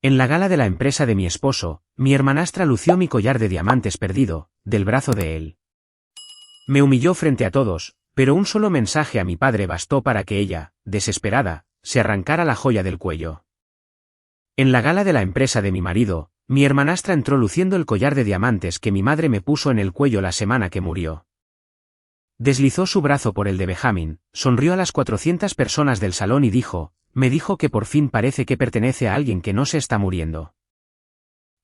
En la gala de la empresa de mi esposo, mi hermanastra lució mi collar de diamantes perdido, del brazo de él. Me humilló frente a todos, pero un solo mensaje a mi padre bastó para que ella, desesperada, se arrancara la joya del cuello. En la gala de la empresa de mi marido, mi hermanastra entró luciendo el collar de diamantes que mi madre me puso en el cuello la semana que murió. Deslizó su brazo por el de Benjamin, sonrió a las 400 personas del salón y me dijo que por fin parece que pertenece a alguien que no se está muriendo.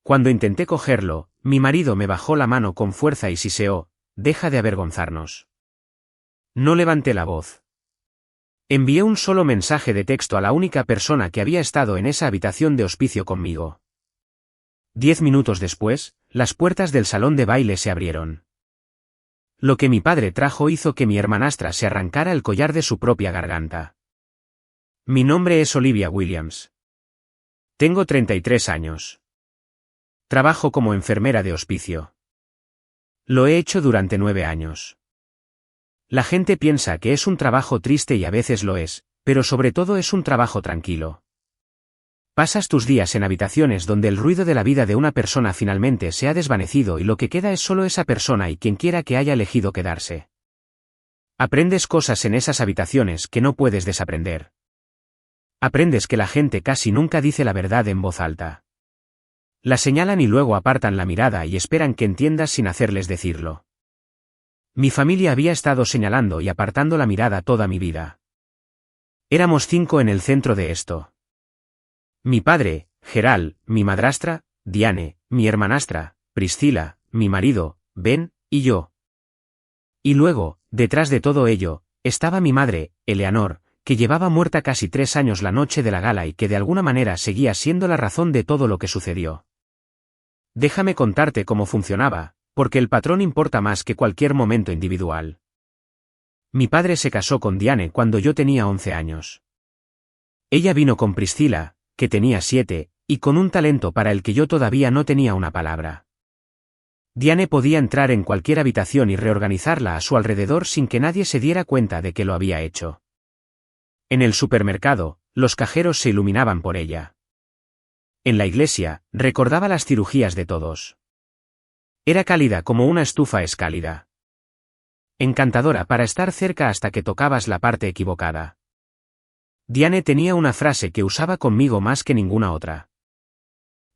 Cuando intenté cogerlo, mi marido me bajó la mano con fuerza y siseó: «Deja de avergonzarnos». No levanté la voz. Envié un solo mensaje de texto a la única persona que había estado en esa habitación de hospicio conmigo. 10 minutos después, las puertas del salón de baile se abrieron. Lo que mi padre trajo hizo que mi hermanastra se arrancara el collar de su propia garganta. Mi nombre es Olivia Williams. Tengo 33 años. Trabajo como enfermera de hospicio. Lo he hecho durante 9 años. La gente piensa que es un trabajo triste y a veces lo es, pero sobre todo es un trabajo tranquilo. Pasas tus días en habitaciones donde el ruido de la vida de una persona finalmente se ha desvanecido y lo que queda es solo esa persona y quien quiera que haya elegido quedarse. Aprendes cosas en esas habitaciones que no puedes desaprender. Aprendes que la gente casi nunca dice la verdad en voz alta. La señalan y luego apartan la mirada y esperan que entiendas sin hacerles decirlo. Mi familia había estado señalando y apartando la mirada toda mi vida. Éramos 5 en el centro de esto. Mi padre, Gerald, mi madrastra, Diane, mi hermanastra, Priscilla, mi marido, Ben, y yo. Y luego, detrás de todo ello, estaba mi madre, Eleanor, que llevaba muerta casi 3 años la noche de la gala y que de alguna manera seguía siendo la razón de todo lo que sucedió. Déjame contarte cómo funcionaba, porque el patrón importa más que cualquier momento individual. Mi padre se casó con Diane cuando yo tenía 11 años. Ella vino con Priscilla, que tenía 7, y con un talento para el que yo todavía no tenía una palabra. Diane podía entrar en cualquier habitación y reorganizarla a su alrededor sin que nadie se diera cuenta de que lo había hecho. En el supermercado, los cajeros se iluminaban por ella. En la iglesia, recordaba las cirugías de todos. Era cálida como una estufa es cálida. Encantadora para estar cerca hasta que tocabas la parte equivocada. Diane tenía una frase que usaba conmigo más que ninguna otra.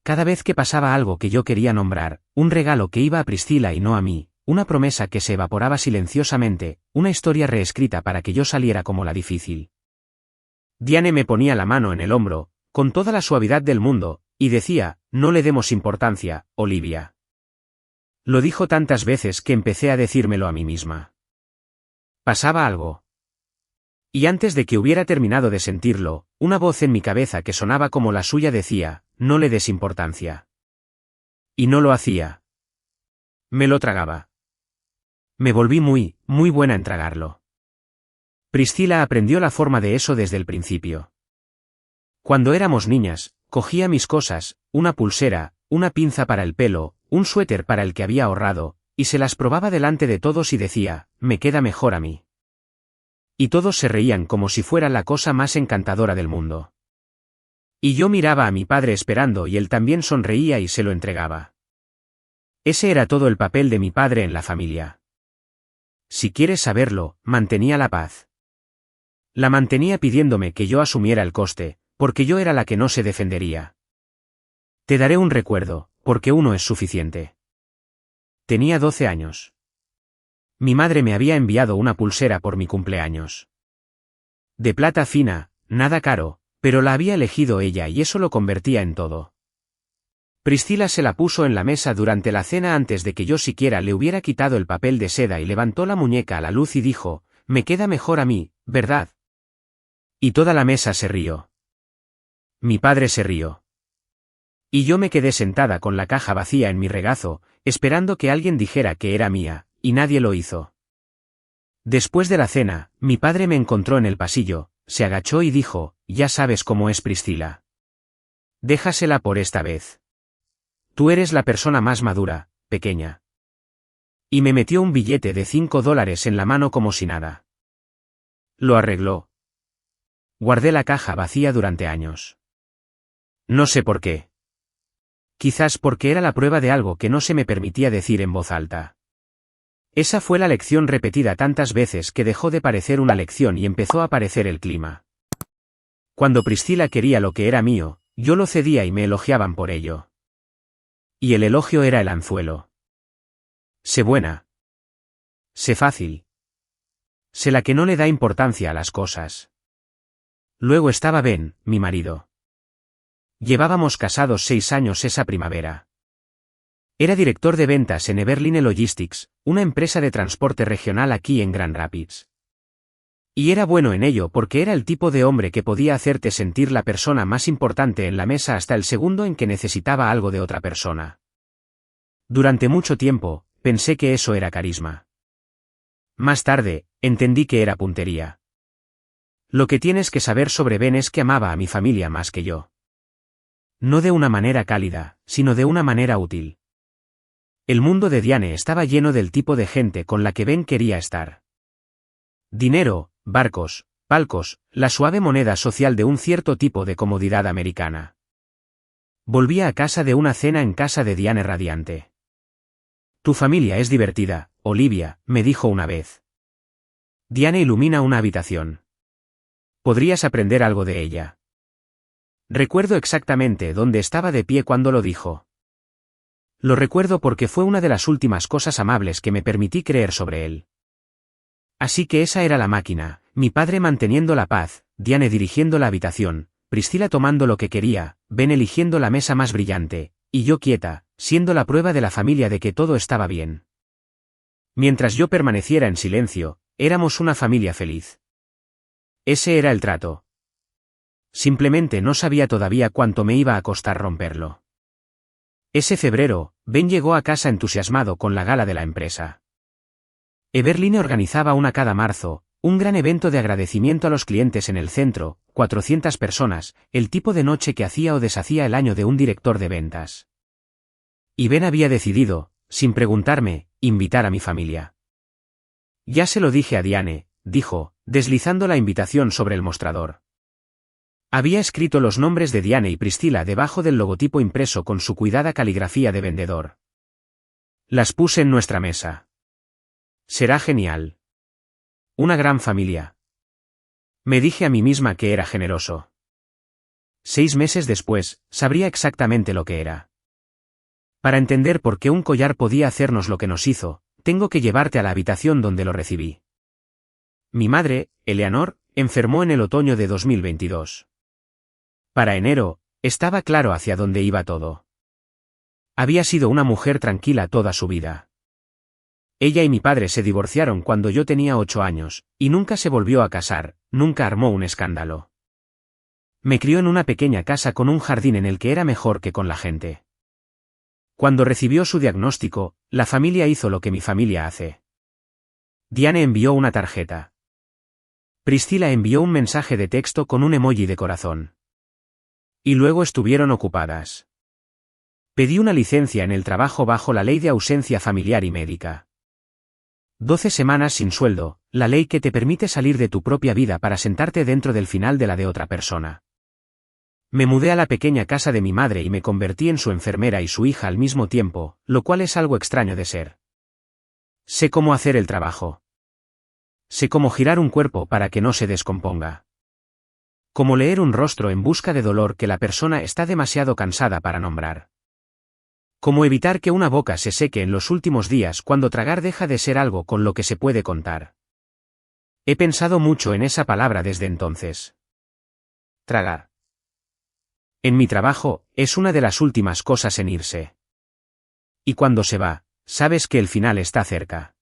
Cada vez que pasaba algo que yo quería nombrar, un regalo que iba a Priscilla y no a mí, una promesa que se evaporaba silenciosamente, una historia reescrita para que yo saliera como la difícil. Diane me ponía la mano en el hombro, con toda la suavidad del mundo, y decía: «No le demos importancia, Olivia». Lo dijo tantas veces que empecé a decírmelo a mí misma. Pasaba algo. Y antes de que hubiera terminado de sentirlo, una voz en mi cabeza que sonaba como la suya decía: «No le des importancia». Y no lo hacía. Me lo tragaba. Me volví muy buena en tragarlo. Priscilla aprendió la forma de eso desde el principio. Cuando éramos niñas, cogía mis cosas, una pulsera, una pinza para el pelo, un suéter para el que había ahorrado, y se las probaba delante de todos y decía: «Me queda mejor a mí». Y todos se reían como si fuera la cosa más encantadora del mundo. Y yo miraba a mi padre esperando y él también sonreía y se lo entregaba. Ese era todo el papel de mi padre en la familia. Si quieres saberlo, mantenía la paz. La mantenía pidiéndome que yo asumiera el coste, porque yo era la que no se defendería. Te daré un recuerdo, porque uno es suficiente. Tenía 12 años. Mi madre me había enviado una pulsera por mi cumpleaños. De plata fina, nada caro, pero la había elegido ella y eso lo convertía en todo. Priscilla se la puso en la mesa durante la cena antes de que yo siquiera le hubiera quitado el papel de seda y levantó la muñeca a la luz y dijo: «Me queda mejor a mí, ¿verdad?». Y toda la mesa se rió. Mi padre se rió. Y yo me quedé sentada con la caja vacía en mi regazo, esperando que alguien dijera que era mía, y nadie lo hizo. Después de la cena, mi padre me encontró en el pasillo, se agachó y dijo: «Ya sabes cómo es Priscilla. Déjasela por esta vez. Tú eres la persona más madura, pequeña». Y me metió un billete de $5 en la mano como si nada. Lo arregló. Guardé la caja vacía durante años. No sé por qué. Quizás porque era la prueba de algo que no se me permitía decir en voz alta. Esa fue la lección repetida tantas veces que dejó de parecer una lección y empezó a parecer el clima. Cuando Priscila quería lo que era mío, yo lo cedía y me elogiaban por ello. Y el elogio era el anzuelo. Sé buena. Sé fácil. Sé la que no le da importancia a las cosas. Luego estaba Ben, mi marido. Llevábamos casados 6 años esa primavera. Era director de ventas en Everline Logistics, una empresa de transporte regional aquí en Grand Rapids. Y era bueno en ello porque era el tipo de hombre que podía hacerte sentir la persona más importante en la mesa hasta el segundo en que necesitaba algo de otra persona. Durante mucho tiempo, pensé que eso era carisma. Más tarde, entendí que era puntería. Lo que tienes que saber sobre Ben es que amaba a mi familia más que yo. No de una manera cálida, sino de una manera útil. El mundo de Diane estaba lleno del tipo de gente con la que Ben quería estar. Dinero, barcos, palcos, la suave moneda social de un cierto tipo de comodidad americana. Volvía a casa de una cena en casa de Diane radiante. Tu familia es divertida, Olivia, me dijo una vez. Diane ilumina una habitación. Podrías aprender algo de ella. Recuerdo exactamente dónde estaba de pie cuando lo dijo. Lo recuerdo porque fue una de las últimas cosas amables que me permití creer sobre él. Así que esa era la máquina, mi padre manteniendo la paz, Diane dirigiendo la habitación, Priscila tomando lo que quería, Ben eligiendo la mesa más brillante, y yo quieta, siendo la prueba de la familia de que todo estaba bien. Mientras yo permaneciera en silencio, éramos una familia feliz. Ese era el trato. Simplemente no sabía todavía cuánto me iba a costar romperlo. Ese febrero, Ben llegó a casa entusiasmado con la gala de la empresa. Everline organizaba una cada marzo, un gran evento de agradecimiento a los clientes en el centro, 400 personas, el tipo de noche que hacía o deshacía el año de un director de ventas. Y Ben había decidido, sin preguntarme, invitar a mi familia. Ya se lo dije a Diane, dijo, deslizando la invitación sobre el mostrador. Había escrito los nombres de Diane y Priscila debajo del logotipo impreso con su cuidada caligrafía de vendedor. Las puse en nuestra mesa. Será genial. Una gran familia. Me dije a mí misma que era generoso. 6 meses después, sabría exactamente lo que era. Para entender por qué un collar podía hacernos lo que nos hizo, tengo que llevarte a la habitación donde lo recibí. Mi madre, Eleanor, enfermó en el otoño de 2022. Para enero, estaba claro hacia dónde iba todo. Había sido una mujer tranquila toda su vida. Ella y mi padre se divorciaron cuando yo tenía 8 años, y nunca se volvió a casar, nunca armó un escándalo. Me crió en una pequeña casa con un jardín en el que era mejor que con la gente. Cuando recibió su diagnóstico, la familia hizo lo que mi familia hace. Diane envió una tarjeta. Priscila envió un mensaje de texto con un emoji de corazón. Y luego estuvieron ocupadas. Pedí una licencia en el trabajo bajo la ley de ausencia familiar y médica. 12 semanas sin sueldo, la ley que te permite salir de tu propia vida para sentarte dentro del final de la de otra persona. Me mudé a la pequeña casa de mi madre y me convertí en su enfermera y su hija al mismo tiempo, lo cual es algo extraño de ser. Sé cómo hacer el trabajo. Sé cómo girar un cuerpo para que no se descomponga. Cómo leer un rostro en busca de dolor que la persona está demasiado cansada para nombrar. Cómo evitar que una boca se seque en los últimos días cuando tragar deja de ser algo con lo que se puede contar. He pensado mucho en esa palabra desde entonces. Tragar. En mi trabajo, es una de las últimas cosas en irse. Y cuando se va, sabes que el final está cerca.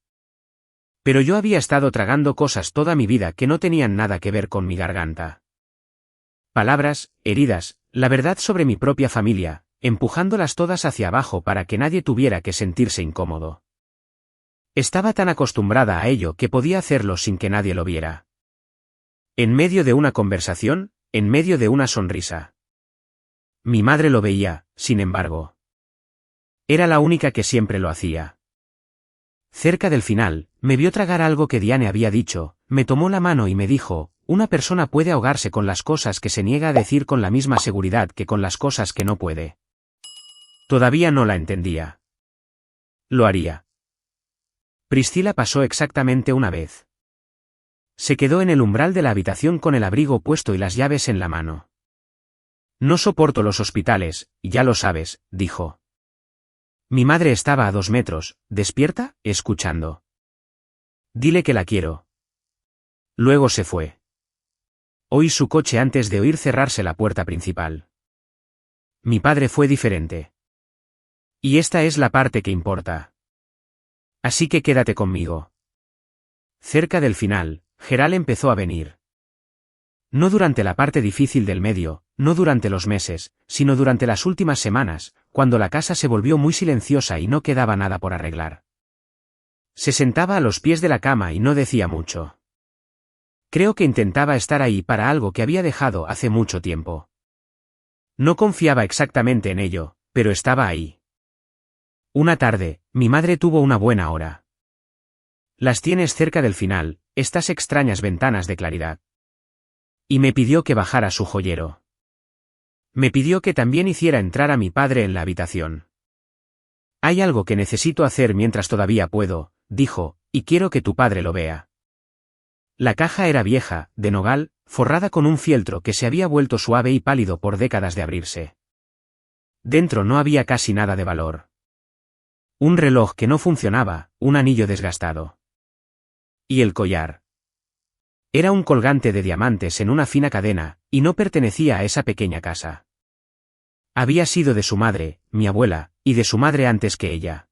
Pero yo había estado tragando cosas toda mi vida que no tenían nada que ver con mi garganta. Palabras, heridas, la verdad sobre mi propia familia, empujándolas todas hacia abajo para que nadie tuviera que sentirse incómodo. Estaba tan acostumbrada a ello que podía hacerlo sin que nadie lo viera. En medio de una conversación, en medio de una sonrisa. Mi madre lo veía, sin embargo. Era la única que siempre lo hacía. Cerca del final, me vio tragar algo que Diane había dicho, me tomó la mano y me dijo, una persona puede ahogarse con las cosas que se niega a decir con la misma seguridad que con las cosas que no puede. Todavía no la entendía. Lo haría. Priscila pasó exactamente una vez. Se quedó en el umbral de la habitación con el abrigo puesto y las llaves en la mano. No soporto los hospitales, ya lo sabes, dijo. Mi madre estaba a 2 metros, despierta, escuchando. Dile que la quiero. Luego se fue. Oí su coche antes de oír cerrarse la puerta principal. Mi padre fue diferente. Y esta es la parte que importa. Así que quédate conmigo. Cerca del final, Geral empezó a venir. No durante la parte difícil del medio, no durante los meses, sino durante las últimas semanas, cuando la casa se volvió muy silenciosa y no quedaba nada por arreglar. Se sentaba a los pies de la cama y no decía mucho. Creo que intentaba estar ahí para algo que había dejado hace mucho tiempo. No confiaba exactamente en ello, pero estaba ahí. Una tarde, mi madre tuvo una buena hora. Las tienes cerca del final, estas extrañas ventanas de claridad. Y me pidió que bajara su joyero. Me pidió que también hiciera entrar a mi padre en la habitación. Hay algo que necesito hacer mientras todavía puedo, dijo, y quiero que tu padre lo vea. La caja era vieja, de nogal, forrada con un fieltro que se había vuelto suave y pálido por décadas de abrirse. Dentro no había casi nada de valor. Un reloj que no funcionaba, un anillo desgastado. Y el collar. Era un colgante de diamantes en una fina cadena, y no pertenecía a esa pequeña casa. Había sido de su madre, mi abuela, y de su madre antes que ella.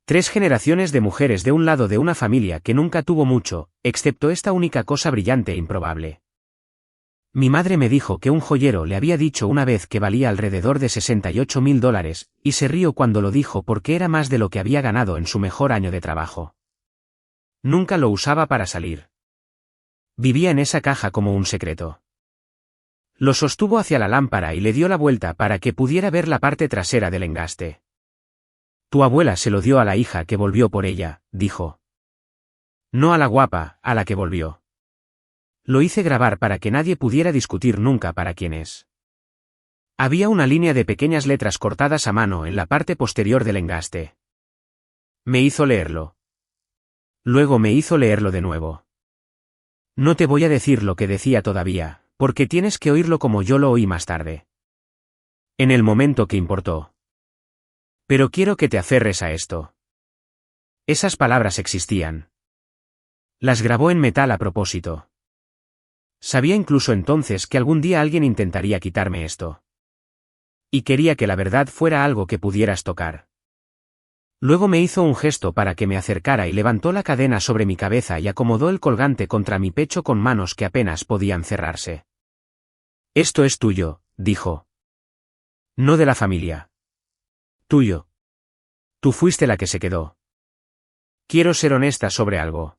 3 generaciones de mujeres de un lado de una familia que nunca tuvo mucho, excepto esta única cosa brillante e improbable. Mi madre me dijo que un joyero le había dicho una vez que valía alrededor de $68.000, y se rió cuando lo dijo porque era más de lo que había ganado en su mejor año de trabajo. Nunca lo usaba para salir. Vivía en esa caja como un secreto. Lo sostuvo hacia la lámpara y le dio la vuelta para que pudiera ver la parte trasera del engaste. Tu abuela se lo dio a la hija que volvió por ella, dijo. No a la guapa, a la que volvió. Lo hice grabar para que nadie pudiera discutir nunca para quién es. Había una línea de pequeñas letras cortadas a mano en la parte posterior del engaste. Me hizo leerlo. Luego me hizo leerlo de nuevo. No te voy a decir lo que decía todavía, porque tienes que oírlo como yo lo oí más tarde. En el momento que importó. Pero quiero que te aferres a esto. Esas palabras existían. Las grabó en metal a propósito. Sabía incluso entonces que algún día alguien intentaría quitarme esto. Y quería que la verdad fuera algo que pudieras tocar. Luego me hizo un gesto para que me acercara y levantó la cadena sobre mi cabeza y acomodó el colgante contra mi pecho con manos que apenas podían cerrarse. Esto es tuyo, dijo. No de la familia. Tuyo. Tú fuiste la que se quedó. Quiero ser honesta sobre algo.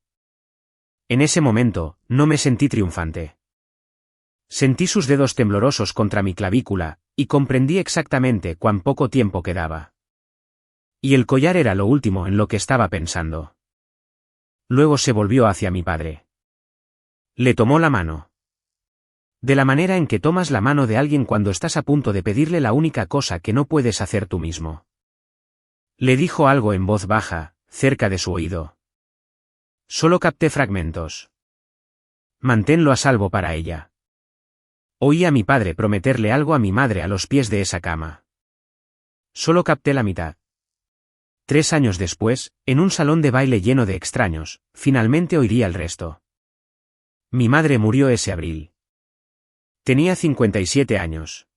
En ese momento, no me sentí triunfante. Sentí sus dedos temblorosos contra mi clavícula, y comprendí exactamente cuán poco tiempo quedaba. Y el collar era lo último en lo que estaba pensando. Luego se volvió hacia mi padre. Le tomó la mano. De la manera en que tomas la mano de alguien cuando estás a punto de pedirle la única cosa que no puedes hacer tú mismo. Le dijo algo en voz baja, cerca de su oído. Solo capté fragmentos. Manténlo a salvo para ella. Oí a mi padre prometerle algo a mi madre a los pies de esa cama. Solo capté la mitad. 3 años después, en un salón de baile lleno de extraños, finalmente oiría el resto. Mi madre murió ese abril. Tenía 57 años.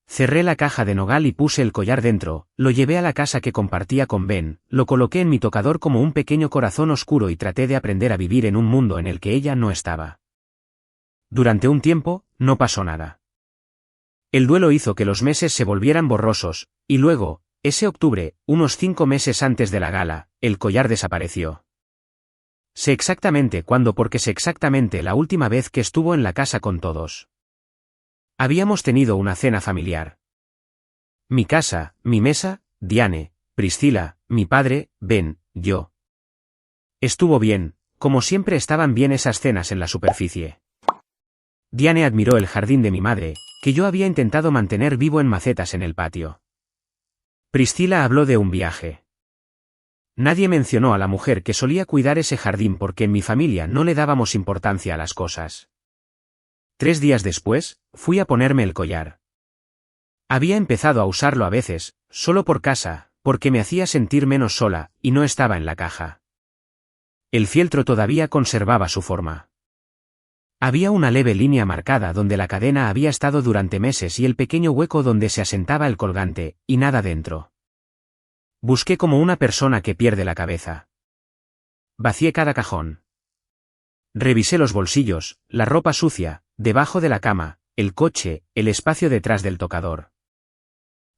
Cerré la caja de nogal y puse el collar dentro, lo llevé a la casa que compartía con Ben, lo coloqué en mi tocador como un pequeño corazón oscuro y traté de aprender a vivir en un mundo en el que ella no estaba. Durante un tiempo, no pasó nada. El duelo hizo que los meses se volvieran borrosos, y luego, ese octubre, unos 5 meses antes de la gala, el collar desapareció. Sé exactamente cuándo porque sé exactamente la última vez que estuvo en la casa con todos. Habíamos tenido una cena familiar. Mi casa, mi mesa, Diane, Priscila, mi padre, Ben, yo. Estuvo bien, como siempre estaban bien esas cenas en la superficie. Diane admiró el jardín de mi madre, que yo había intentado mantener vivo en macetas en el patio. Priscila habló de un viaje. Nadie mencionó a la mujer que solía cuidar ese jardín porque en mi familia no le dábamos importancia a las cosas. 3 días después, fui a ponerme el collar. Había empezado a usarlo a veces, solo por casa, porque me hacía sentir menos sola, y no estaba en la caja. El fieltro todavía conservaba su forma. Había una leve línea marcada donde la cadena había estado durante meses y el pequeño hueco donde se asentaba el colgante, y nada dentro. Busqué como una persona que pierde la cabeza. Vacié cada cajón. Revisé los bolsillos, la ropa sucia, debajo de la cama, el coche, el espacio detrás del tocador.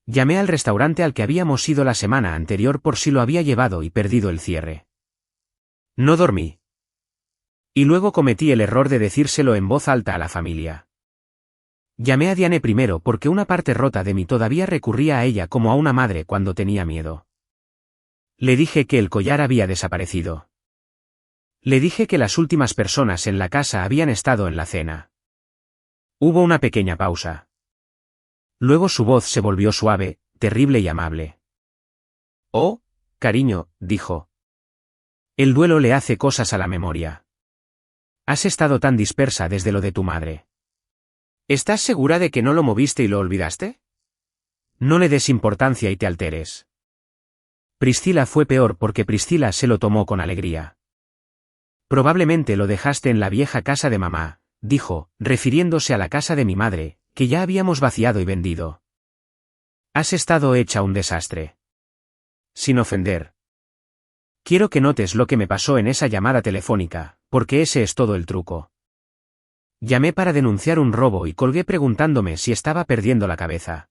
Llamé al restaurante al que habíamos ido la semana anterior por si lo había llevado y perdido el cierre. No dormí. Y luego cometí el error de decírselo en voz alta a la familia. Llamé a Diane primero porque una parte rota de mí todavía recurría a ella como a una madre cuando tenía miedo. Le dije que el collar había desaparecido. Le dije que las últimas personas en la casa habían estado en la cena. Hubo una pequeña pausa. Luego su voz se volvió suave, terrible y amable. «Oh, cariño», dijo. «El duelo le hace cosas a la memoria. Has estado tan dispersa desde lo de tu madre. ¿Estás segura de que no lo moviste y lo olvidaste? No le des importancia y te alteres». Priscila fue peor porque Priscila se lo tomó con alegría. «Probablemente lo dejaste en la vieja casa de mamá», dijo, refiriéndose a la casa de mi madre, que ya habíamos vaciado y vendido. «Has estado hecha un desastre». Sin ofender. Quiero que notes lo que me pasó en esa llamada telefónica, porque ese es todo el truco. Llamé para denunciar un robo y colgué preguntándome si estaba perdiendo la cabeza.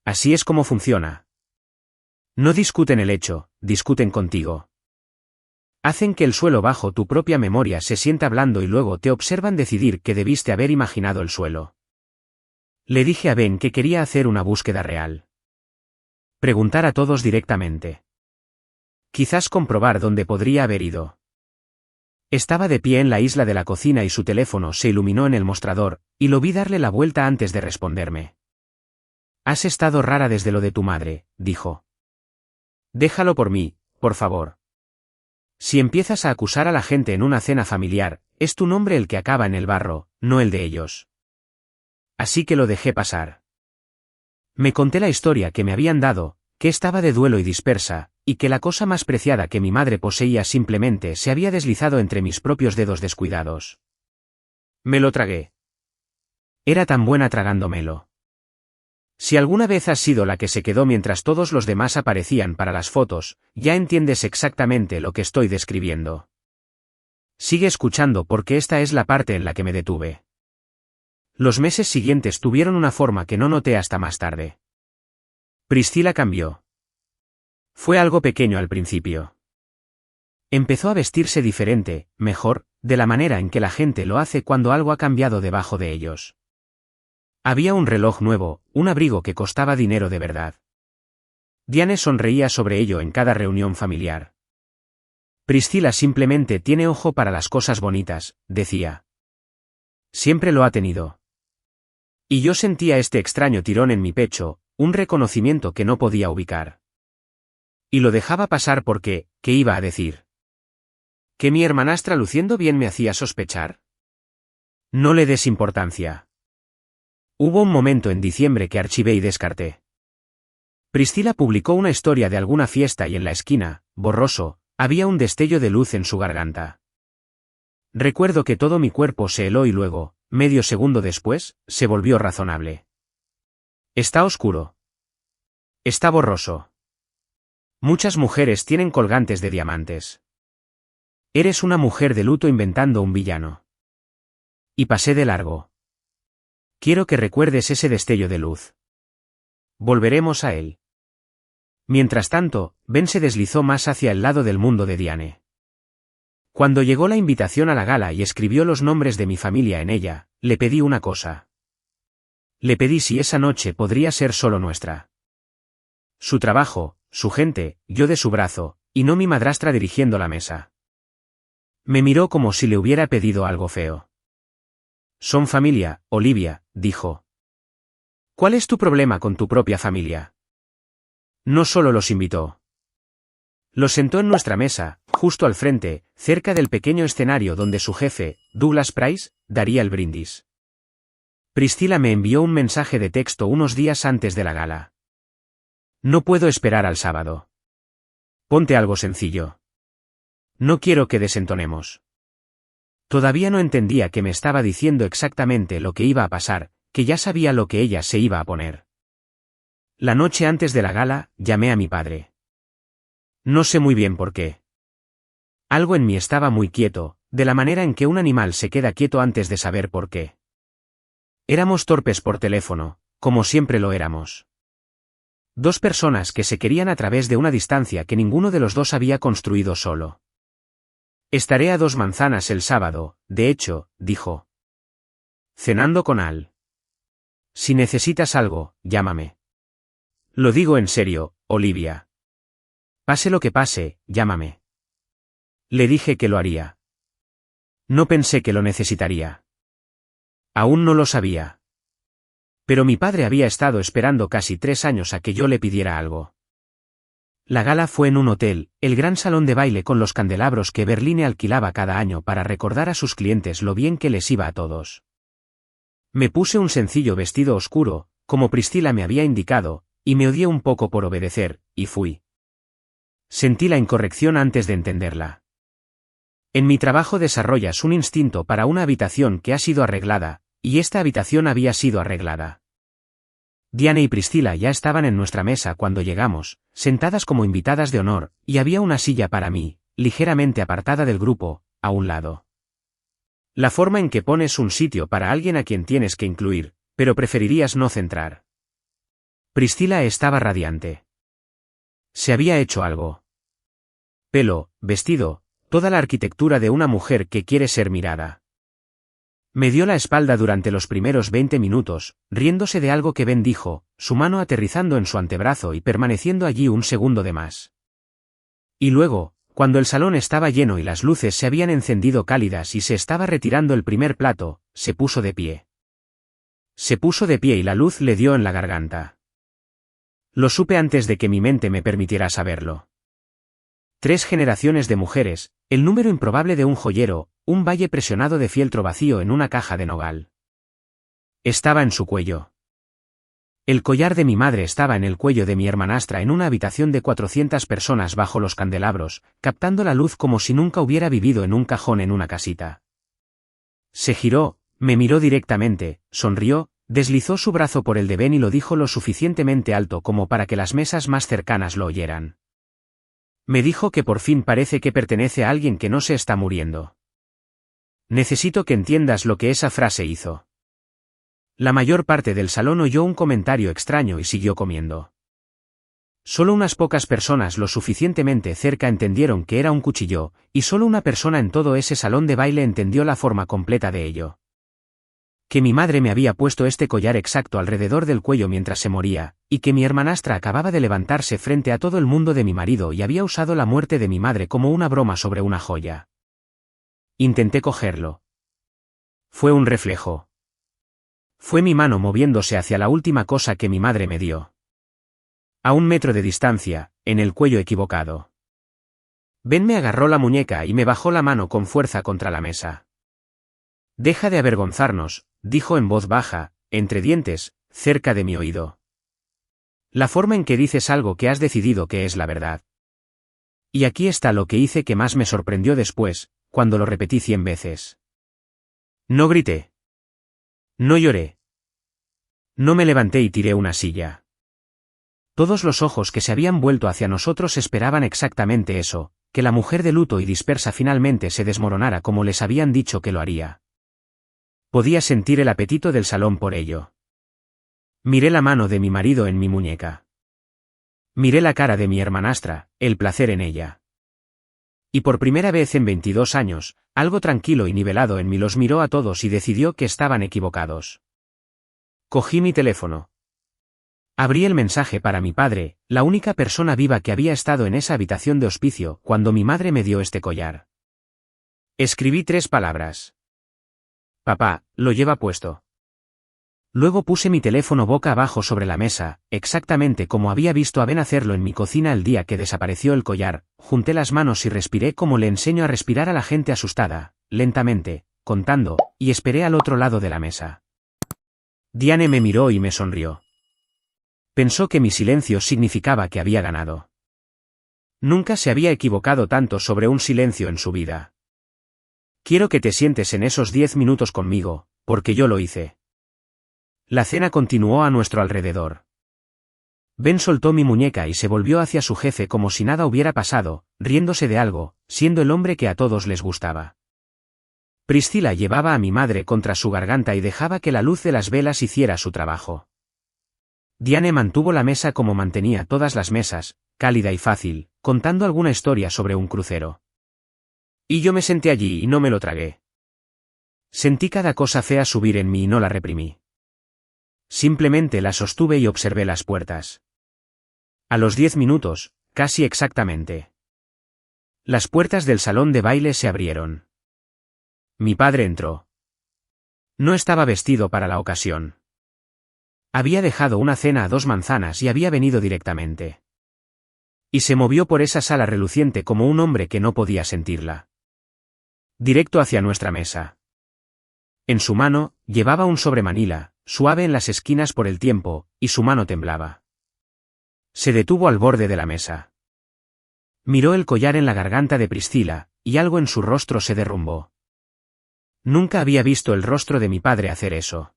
Así es como funciona. No discuten el hecho, discuten contigo. Hacen que el suelo bajo tu propia memoria se sienta blando y luego te observan decidir que debiste haber imaginado el suelo. Le dije a Ben que quería hacer una búsqueda real. Preguntar a todos directamente. Quizás comprobar dónde podría haber ido. Estaba de pie en la isla de la cocina y su teléfono se iluminó en el mostrador, y lo vi darle la vuelta antes de responderme. «Has estado rara desde lo de tu madre», dijo. «Déjalo por mí, por favor. Si empiezas a acusar a la gente en una cena familiar, es tu nombre el que acaba en el barro, no el de ellos». Así que lo dejé pasar. Me conté la historia que me habían dado, que estaba de duelo y dispersa, y que la cosa más preciada que mi madre poseía simplemente se había deslizado entre mis propios dedos descuidados. Me lo tragué. Era tan buena tragándomelo. Si alguna vez has sido la que se quedó mientras todos los demás aparecían para las fotos, ya entiendes exactamente lo que estoy describiendo. Sigue escuchando porque esta es la parte en la que me detuve. Los meses siguientes tuvieron una forma que no noté hasta más tarde. Priscila cambió. Fue algo pequeño al principio. Empezó a vestirse diferente, mejor, de la manera en que la gente lo hace cuando algo ha cambiado debajo de ellos. Había un reloj nuevo, un abrigo que costaba dinero de verdad. Diane sonreía sobre ello en cada reunión familiar. Priscila simplemente tiene ojo para las cosas bonitas, decía. Siempre lo ha tenido. Y yo sentía este extraño tirón en mi pecho, un reconocimiento que no podía ubicar. Y lo dejaba pasar porque, ¿qué iba a decir? ¿Que mi hermanastra luciendo bien me hacía sospechar? No le des importancia. Hubo un momento en diciembre que archivé y descarté. Priscila publicó una historia de alguna fiesta y en la esquina, borroso, había un destello de luz en su garganta. Recuerdo que todo mi cuerpo se heló y luego, medio segundo después, se volvió razonable. Está oscuro. Está borroso. Muchas mujeres tienen colgantes de diamantes. Eres una mujer de luto inventando un villano. Y pasé de largo. Quiero que recuerdes ese destello de luz. Volveremos a él. Mientras tanto, Ben se deslizó más hacia el lado del mundo de Diane. Cuando llegó la invitación a la gala y escribió los nombres de mi familia en ella, le pedí una cosa. Le pedí si esa noche podría ser solo nuestra. Su trabajo, su gente, yo de su brazo, y no mi madrastra dirigiendo la mesa. Me miró como si le hubiera pedido algo feo. Son familia, Olivia, dijo. ¿Cuál es tu problema con tu propia familia? No solo los invitó. Los sentó en nuestra mesa, justo al frente, cerca del pequeño escenario donde su jefe, Douglas Price, daría el brindis. Priscilla me envió un mensaje de texto unos días antes de la gala. No puedo esperar al sábado. Ponte algo sencillo. No quiero que desentonemos. Todavía no entendía que me estaba diciendo exactamente lo que iba a pasar, que ya sabía lo que ella se iba a poner. La noche antes de la gala, llamé a mi padre. No sé muy bien por qué. Algo en mí estaba muy quieto, de la manera en que un animal se queda quieto antes de saber por qué. Éramos torpes por teléfono, como siempre lo éramos. Dos personas que se querían a través de una distancia que ninguno de los dos había construido solo. Estaré a 2 manzanas el sábado, de hecho, dijo. Cenando con Al. Si necesitas algo, llámame. Lo digo en serio, Olivia. Pase lo que pase, llámame. Le dije que lo haría. No pensé que lo necesitaría. Aún no lo sabía. Pero mi padre había estado esperando casi 3 años a que yo le pidiera algo. La gala fue en un hotel, el gran salón de baile con los candelabros que Berline alquilaba cada año para recordar a sus clientes lo bien que les iba a todos. Me puse un sencillo vestido oscuro, como Priscilla me había indicado, y me odié un poco por obedecer, y fui. Sentí la incorrección antes de entenderla. En mi trabajo desarrollas un instinto para una habitación que ha sido arreglada, y esta habitación había sido arreglada. Diane y Priscilla ya estaban en nuestra mesa cuando llegamos, sentadas como invitadas de honor, y había una silla para mí, ligeramente apartada del grupo, a un lado. La forma en que pones un sitio para alguien a quien tienes que incluir, pero preferirías no centrar. Priscilla estaba radiante. Se había hecho algo. Pelo, vestido, toda la arquitectura de una mujer que quiere ser mirada. Me dio la espalda durante los primeros 20 minutos, riéndose de algo que Ben dijo, su mano aterrizando en su antebrazo y permaneciendo allí un segundo de más. Y luego, cuando el salón estaba lleno y las luces se habían encendido cálidas y se estaba retirando el primer plato, se puso de pie. Se puso de pie y la luz le dio en la garganta. Lo supe antes de que mi mente me permitiera saberlo. 3 generaciones de mujeres, el número improbable de un joyero, un valle presionado de fieltro vacío en una caja de nogal. Estaba en su cuello. El collar de mi madre estaba en el cuello de mi hermanastra en una habitación de 400 personas bajo los candelabros, captando la luz como si nunca hubiera vivido en un cajón en una casita. Se giró, me miró directamente, sonrió, deslizó su brazo por el de Ben y lo dijo lo suficientemente alto como para que las mesas más cercanas lo oyeran. Me dijo que por fin parece que pertenece a alguien que no se está muriendo. Necesito que entiendas lo que esa frase hizo. La mayor parte del salón oyó un comentario extraño y siguió comiendo. Solo unas pocas personas lo suficientemente cerca entendieron que era un cuchillo, y solo una persona en todo ese salón de baile entendió la forma completa de ello. Que mi madre me había puesto este collar exacto alrededor del cuello mientras se moría, y que mi hermanastra acababa de levantarse frente a todo el mundo de mi marido y había usado la muerte de mi madre como una broma sobre una joya. Intenté cogerlo. Fue un reflejo. Fue mi mano moviéndose hacia la última cosa que mi madre me dio. A 1 metro de distancia, en el cuello equivocado. Ben me agarró la muñeca y me bajó la mano con fuerza contra la mesa. Deja de avergonzarnos, dijo en voz baja, entre dientes, cerca de mi oído. La forma en que dices algo que has decidido que es la verdad. Y aquí está lo que hice que más me sorprendió después, cuando lo repetí 100 veces. No grité. No lloré. No me levanté y tiré una silla. Todos los ojos que se habían vuelto hacia nosotros esperaban exactamente eso, que la mujer de luto y dispersa finalmente se desmoronara como les habían dicho que lo haría. Podía sentir el apetito del salón por ello. Miré la mano de mi marido en mi muñeca. Miré la cara de mi hermanastra, el placer en ella. Y por primera vez en 22 años, algo tranquilo y nivelado en mí los miró a todos y decidió que estaban equivocados. Cogí mi teléfono. Abrí el mensaje para mi padre, la única persona viva que había estado en esa habitación de hospicio cuando mi madre me dio este collar. Escribí 3 palabras. Papá, lo lleva puesto. Luego puse mi teléfono boca abajo sobre la mesa, exactamente como había visto a Ben hacerlo en mi cocina el día que desapareció el collar, junté las manos y respiré como le enseño a respirar a la gente asustada, lentamente, contando, y esperé al otro lado de la mesa. Diane me miró y me sonrió. Pensó que mi silencio significaba que había ganado. Nunca se había equivocado tanto sobre un silencio en su vida. Quiero que te sientes en esos 10 minutos conmigo, porque yo lo hice. La cena continuó a nuestro alrededor. Ben soltó mi muñeca y se volvió hacia su jefe como si nada hubiera pasado, riéndose de algo, siendo el hombre que a todos les gustaba. Priscilla llevaba a mi madre contra su garganta y dejaba que la luz de las velas hiciera su trabajo. Diane mantuvo la mesa como mantenía todas las mesas, cálida y fácil, contando alguna historia sobre un crucero. Y yo me senté allí y no me lo tragué. Sentí cada cosa fea subir en mí y no la reprimí. Simplemente la sostuve y observé las puertas. A los 10 minutos, casi exactamente. Las puertas del salón de baile se abrieron. Mi padre entró. No estaba vestido para la ocasión. Había dejado una cena a 2 manzanas y había venido directamente. Y se movió por esa sala reluciente como un hombre que no podía sentirla. Directo hacia nuestra mesa. En su mano, llevaba un sobre manila, suave en las esquinas por el tiempo, y su mano temblaba. Se detuvo al borde de la mesa. Miró el collar en la garganta de Priscilla, y algo en su rostro se derrumbó. Nunca había visto el rostro de mi padre hacer eso.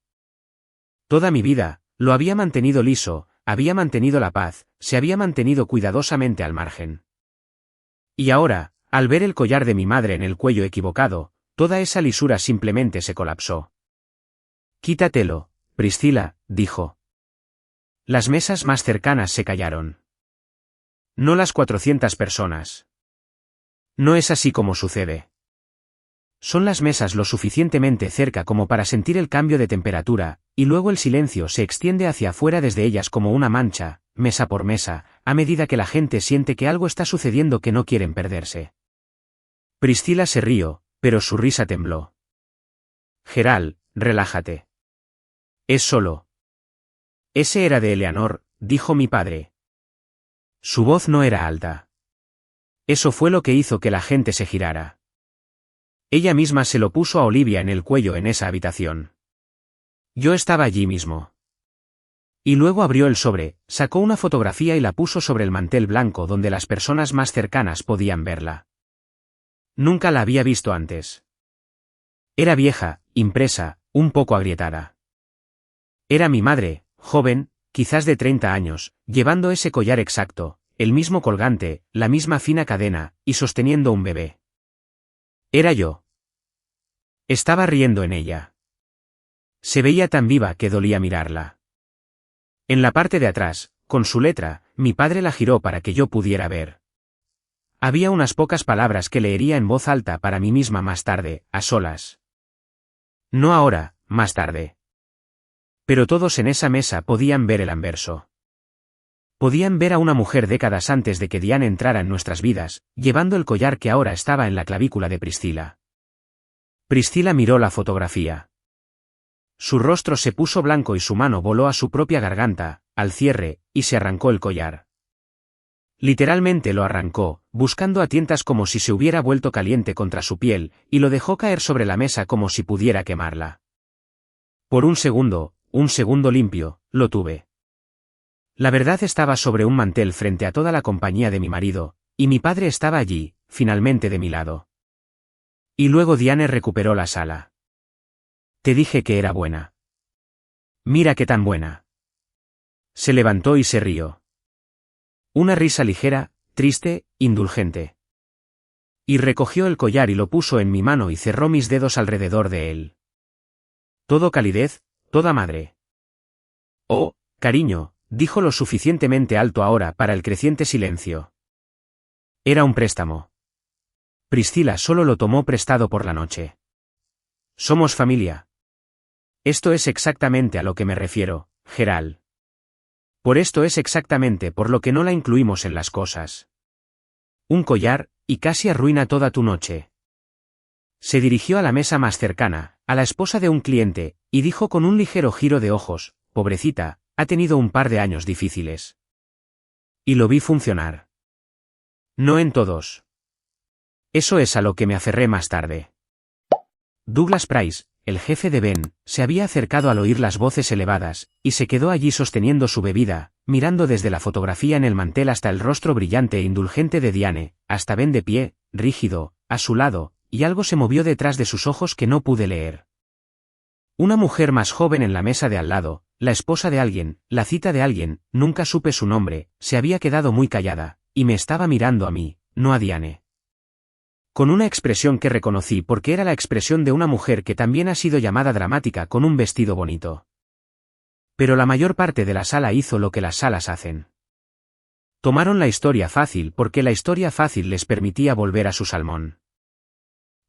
Toda mi vida, lo había mantenido liso, había mantenido la paz, se había mantenido cuidadosamente al margen. Y ahora, al ver el collar de mi madre en el cuello equivocado, toda esa lisura simplemente se colapsó. Quítatelo, Priscilla, dijo. Las mesas más cercanas se callaron. No las 400 personas. No es así como sucede. Son las mesas lo suficientemente cerca como para sentir el cambio de temperatura, y luego el silencio se extiende hacia afuera desde ellas como una mancha, mesa por mesa, a medida que la gente siente que algo está sucediendo que no quieren perderse. Priscilla se rió, pero su risa tembló. Gerald, relájate. Es solo. Ese era de Eleanor, dijo mi padre. Su voz no era alta. Eso fue lo que hizo que la gente se girara. Ella misma se lo puso a Olivia en el cuello en esa habitación. Yo estaba allí mismo. Y luego abrió el sobre, sacó una fotografía y la puso sobre el mantel blanco donde las personas más cercanas podían verla. Nunca la había visto antes. Era vieja, impresa, un poco agrietada. Era mi madre, joven, quizás de 30 años, llevando ese collar exacto, el mismo colgante, la misma fina cadena, y sosteniendo un bebé. Era yo. Estaba riendo en ella. Se veía tan viva que dolía mirarla. En la parte de atrás, con su letra, mi padre la giró para que yo pudiera ver. Había unas pocas palabras que leería en voz alta para mí misma más tarde, a solas. No ahora, más tarde. Pero todos en esa mesa podían ver el anverso. Podían ver a una mujer décadas antes de que Diane entrara en nuestras vidas, llevando el collar que ahora estaba en la clavícula de Priscilla. Priscilla miró la fotografía. Su rostro se puso blanco y su mano voló a su propia garganta, al cierre, y se arrancó el collar. Literalmente lo arrancó, buscando a tientas como si se hubiera vuelto caliente contra su piel, y lo dejó caer sobre la mesa como si pudiera quemarla. Por un segundo limpio, lo tuve. La verdad estaba sobre un mantel frente a toda la compañía de mi marido, y mi padre estaba allí, finalmente de mi lado. Y luego Diane recuperó la sala. Te dije que era buena. Mira qué tan buena. Se levantó y se rió. Una risa ligera, triste, indulgente. Y recogió el collar y lo puso en mi mano y cerró mis dedos alrededor de él. Todo calidez, toda madre. Oh, cariño, dijo lo suficientemente alto ahora para el creciente silencio. Era un préstamo. Priscilla solo lo tomó prestado por la noche. Somos familia. Esto es exactamente a lo que me refiero, Gerald. Por esto es exactamente por lo que no la incluimos en las cosas. Un collar, y casi arruina toda tu noche. Se dirigió a la mesa más cercana, a la esposa de un cliente, y dijo con un ligero giro de ojos, pobrecita, ha tenido un par de años difíciles. Y lo vi funcionar. No en todos. Eso es a lo que me aferré más tarde. Douglas Price, el jefe de Ben, se había acercado al oír las voces elevadas, y se quedó allí sosteniendo su bebida, mirando desde la fotografía en el mantel hasta el rostro brillante e indulgente de Diane, hasta Ben de pie, rígido, a su lado, y algo se movió detrás de sus ojos que no pude leer. Una mujer más joven en la mesa de al lado, la esposa de alguien, la cita de alguien, nunca supe su nombre, se había quedado muy callada, y me estaba mirando a mí, no a Diane. Con una expresión que reconocí porque era la expresión de una mujer que también ha sido llamada dramática con un vestido bonito. Pero la mayor parte de la sala hizo lo que las salas hacen. Tomaron la historia fácil porque la historia fácil les permitía volver a su salmón.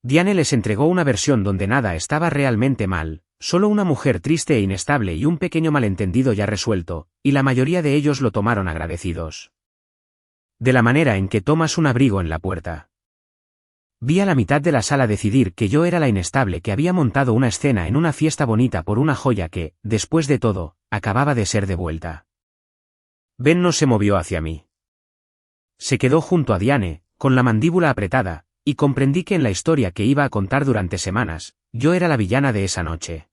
Diane les entregó una versión donde nada estaba realmente mal, solo una mujer triste e inestable y un pequeño malentendido ya resuelto, y la mayoría de ellos lo tomaron agradecidos. De la manera en que tomas un abrigo en la puerta. Vi a la mitad de la sala decidir que yo era la inestable que había montado una escena en una fiesta bonita por una joya que, después de todo, acababa de ser devuelta. Ben no se movió hacia mí. Se quedó junto a Diane, con la mandíbula apretada, y comprendí que en la historia que iba a contar durante semanas, yo era la villana de esa noche.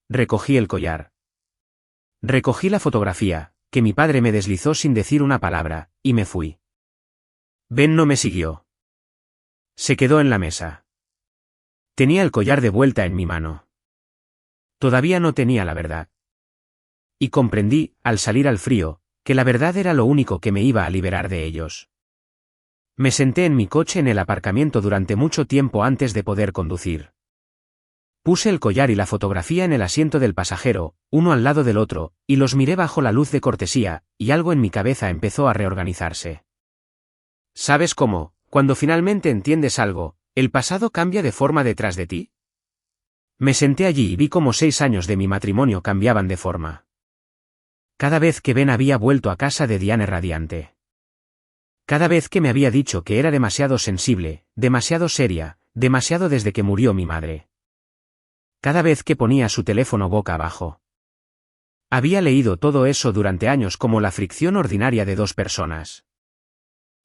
Recogí el collar. Recogí la fotografía, que mi padre me deslizó sin decir una palabra, y me fui. Ben no me siguió. Se quedó en la mesa. Tenía el collar de vuelta en mi mano. Todavía no tenía la verdad. Y comprendí, al salir al frío, que la verdad era lo único que me iba a liberar de ellos. Me senté en mi coche en el aparcamiento durante mucho tiempo antes de poder conducir. Puse el collar y la fotografía en el asiento del pasajero, uno al lado del otro, y los miré bajo la luz de cortesía, y algo en mi cabeza empezó a reorganizarse. ¿Sabes cómo, cuando finalmente entiendes algo, el pasado cambia de forma detrás de ti? Me senté allí y vi cómo 6 años de mi matrimonio cambiaban de forma. Cada vez que Ben había vuelto a casa de Diane radiante. Cada vez que me había dicho que era demasiado sensible, demasiado seria, demasiado desde que murió mi madre. Cada vez que ponía su teléfono boca abajo. Había leído todo eso durante años como la fricción ordinaria de dos personas.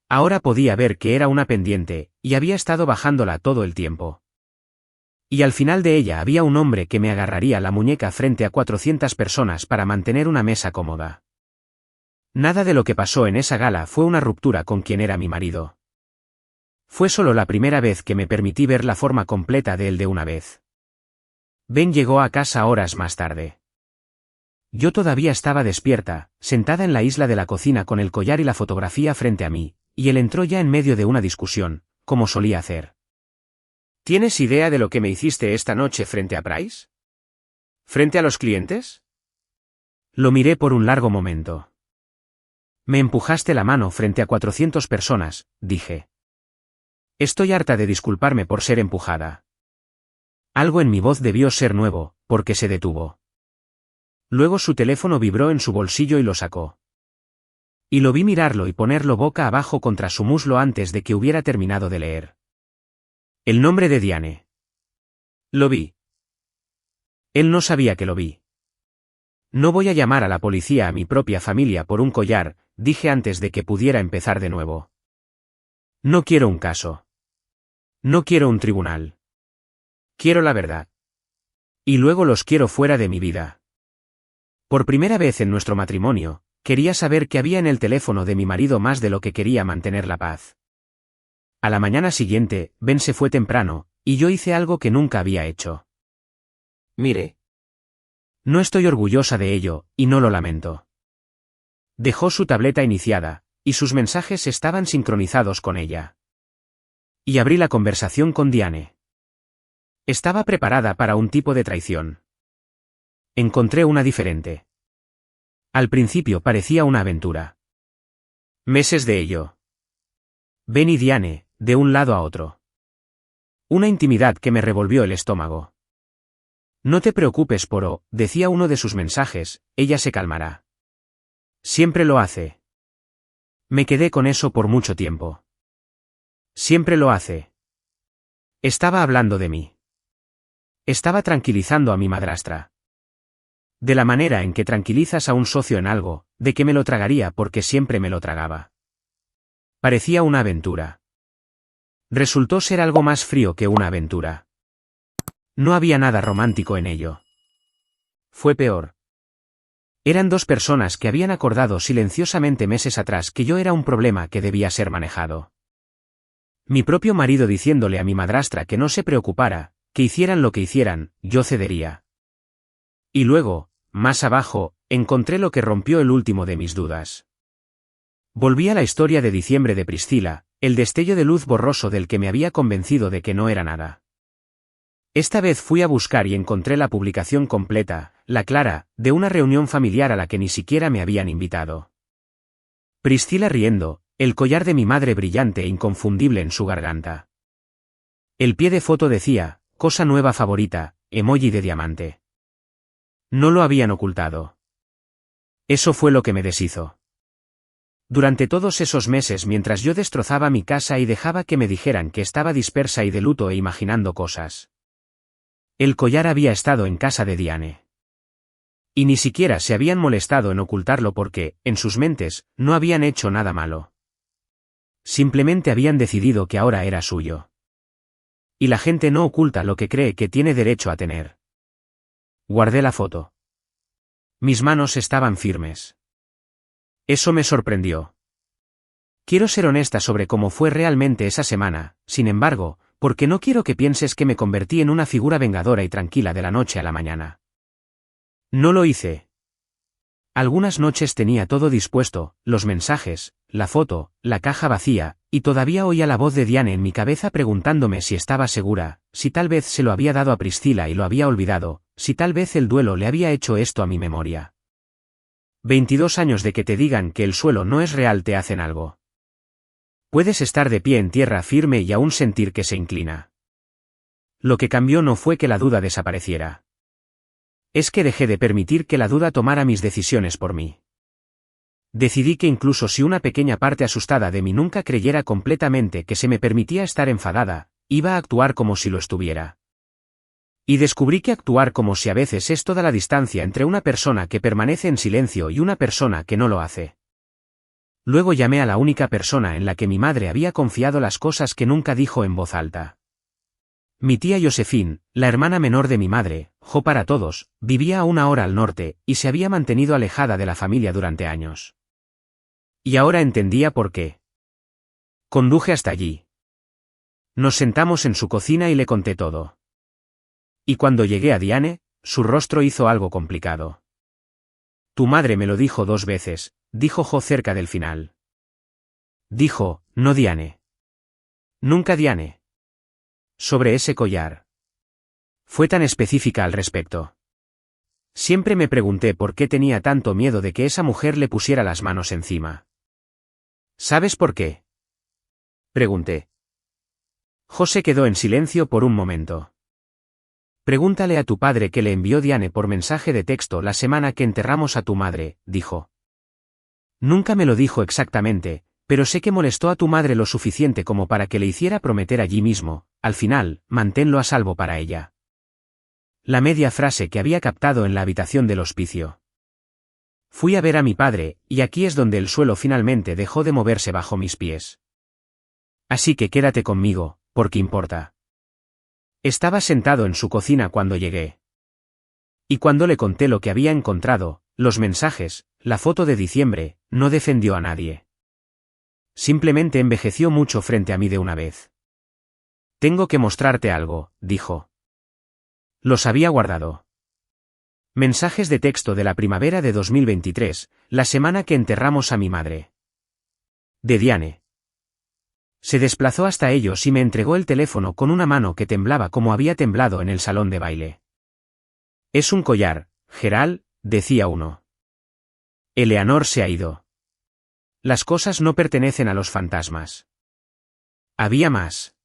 Ahora podía ver que era una pendiente, y había estado bajándola todo el tiempo. Y al final de ella había un hombre que me agarraría la muñeca frente a 400 personas para mantener una mesa cómoda. Nada de lo que pasó en esa gala fue una ruptura con quien era mi marido. Fue solo la primera vez que me permití ver la forma completa de él de una vez. Ben llegó a casa horas más tarde. Yo todavía estaba despierta, sentada en la isla de la cocina con el collar y la fotografía frente a mí, y él entró ya en medio de una discusión, como solía hacer. ¿Tienes idea de lo que me hiciste esta noche frente a Price? ¿Frente a los clientes? Lo miré por un largo momento. Me empujaste la mano frente a 400 personas, dije. Estoy harta de disculparme por ser empujada. Algo en mi voz debió ser nuevo, porque se detuvo. Luego su teléfono vibró en su bolsillo y lo sacó. Y lo vi mirarlo y ponerlo boca abajo contra su muslo antes de que hubiera terminado de leer. El nombre de Diane. Lo vi. Él no sabía que lo vi. No voy a llamar a la policía a mi propia familia por un collar, dije antes de que pudiera empezar de nuevo. No quiero un caso. No quiero un tribunal. Quiero la verdad. Y luego los quiero fuera de mi vida. Por primera vez en nuestro matrimonio, quería saber qué había en el teléfono de mi marido más de lo que quería mantener la paz. A la mañana siguiente, Ben se fue temprano, y yo hice algo que nunca había hecho. Mire. No estoy orgullosa de ello, y no lo lamento. Dejó su tableta iniciada, y sus mensajes estaban sincronizados con ella. Y abrí la conversación con Diane. Estaba preparada para un tipo de traición. Encontré una diferente. Al principio parecía una aventura. Meses de ello. Ben y Diane, de un lado a otro. Una intimidad que me revolvió el estómago. No te preocupes por decía uno de sus mensajes, ella se calmará. Siempre lo hace. Me quedé con eso por mucho tiempo. Siempre lo hace. Estaba hablando de mí. Estaba tranquilizando a mi madrastra. De la manera en que tranquilizas a un socio en algo, de que me lo tragaría porque siempre me lo tragaba. Parecía una aventura. Resultó ser algo más frío que una aventura. No había nada romántico en ello. Fue peor. Eran dos personas que habían acordado silenciosamente meses atrás que yo era un problema que debía ser manejado. Mi propio marido diciéndole a mi madrastra que no se preocupara, que hicieran lo que hicieran, yo cedería. Y luego, más abajo, encontré lo que rompió el último de mis dudas. Volví a la historia de diciembre de Priscila, el destello de luz borroso del que me había convencido de que no era nada. Esta vez fui a buscar y encontré la publicación completa, la clara, de una reunión familiar a la que ni siquiera me habían invitado. Priscila riendo, el collar de mi madre brillante e inconfundible en su garganta. El pie de foto decía, cosa nueva favorita, emoji de diamante. No lo habían ocultado. Eso fue lo que me deshizo. Durante todos esos meses mientras yo destrozaba mi casa y dejaba que me dijeran que estaba dispersa y de luto e imaginando cosas. El collar había estado en casa de Diane. Y ni siquiera se habían molestado en ocultarlo porque, en sus mentes, no habían hecho nada malo. Simplemente habían decidido que ahora era suyo. Y la gente no oculta lo que cree que tiene derecho a tener. Guardé la foto. Mis manos estaban firmes. Eso me sorprendió. Quiero ser honesta sobre cómo fue realmente esa semana, sin embargo, porque no quiero que pienses que me convertí en una figura vengadora y tranquila de la noche a la mañana. No lo hice. Algunas noches tenía todo dispuesto, los mensajes, la foto, la caja vacía, y todavía oía la voz de Diane en mi cabeza preguntándome si estaba segura, si tal vez se lo había dado a Priscila y lo había olvidado, si tal vez el duelo le había hecho esto a mi memoria. 22 años de que te digan que el suelo no es real te hacen algo. Puedes estar de pie en tierra firme y aún sentir que se inclina. Lo que cambió no fue que la duda desapareciera. Es que dejé de permitir que la duda tomara mis decisiones por mí. Decidí que incluso si una pequeña parte asustada de mí nunca creyera completamente que se me permitía estar enfadada, iba a actuar como si lo estuviera. Y descubrí que actuar como si a veces es toda la distancia entre una persona que permanece en silencio y una persona que no lo hace. Luego llamé a la única persona en la que mi madre había confiado las cosas que nunca dijo en voz alta. Mi tía Josephine, la hermana menor de mi madre, Jo para todos, vivía a 1 hora al norte, y se había mantenido alejada de la familia durante años. Y ahora entendía por qué. Conduje hasta allí. Nos sentamos en su cocina y le conté todo. Y cuando llegué a Diane, su rostro hizo algo complicado. Tu madre me lo dijo 2 veces, dijo Jo cerca del final. Dijo, no Diane. Nunca Diane. Sobre ese collar. Fue tan específica al respecto. Siempre me pregunté por qué tenía tanto miedo de que esa mujer le pusiera las manos encima. ¿Sabes por qué? Pregunté. José quedó en silencio por un momento. Pregúntale a tu padre que le envió Diane por mensaje de texto la semana que enterramos a tu madre, dijo. Nunca me lo dijo exactamente, pero sé que molestó a tu madre lo suficiente como para que le hiciera prometer allí mismo, al final, manténlo a salvo para ella. La media frase que había captado en la habitación del hospicio. Fui a ver a mi padre, y aquí es donde el suelo finalmente dejó de moverse bajo mis pies. Así que quédate conmigo, porque importa. Estaba sentado en su cocina cuando llegué. Y cuando le conté lo que había encontrado, los mensajes, la foto de diciembre, no defendió a nadie. Simplemente envejeció mucho frente a mí de una vez. Tengo que mostrarte algo, dijo. Los había guardado. Mensajes de texto de la primavera de 2023, la semana que enterramos a mi madre. De Diane. Se desplazó hasta ellos y me entregó el teléfono con una mano que temblaba como había temblado en el salón de baile. Es un collar, Gerald, decía uno. Eleanor se ha ido. Las cosas no pertenecen a los fantasmas. Había más.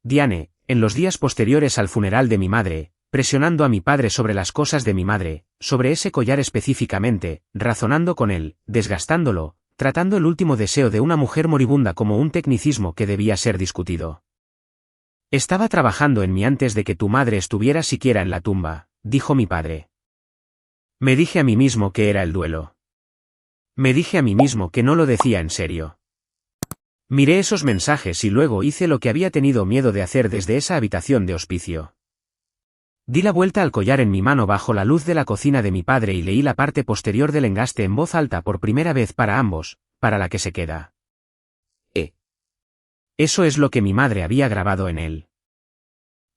Diane, en los días posteriores al funeral de mi madre, presionando a mi padre sobre las cosas de mi madre, sobre ese collar específicamente, razonando con él, desgastándolo, tratando el último deseo de una mujer moribunda como un tecnicismo que debía ser discutido. Estaba trabajando en mí antes de que tu madre estuviera siquiera en la tumba, dijo mi padre. Me dije a mí mismo que era el duelo. Me dije a mí mismo que no lo decía en serio. Miré esos mensajes y luego hice lo que había tenido miedo de hacer desde esa habitación de hospicio. Di la vuelta al collar en mi mano bajo la luz de la cocina de mi padre y leí la parte posterior del engaste en voz alta por primera vez para ambos, para la que se queda. Eso es lo que mi madre había grabado en él.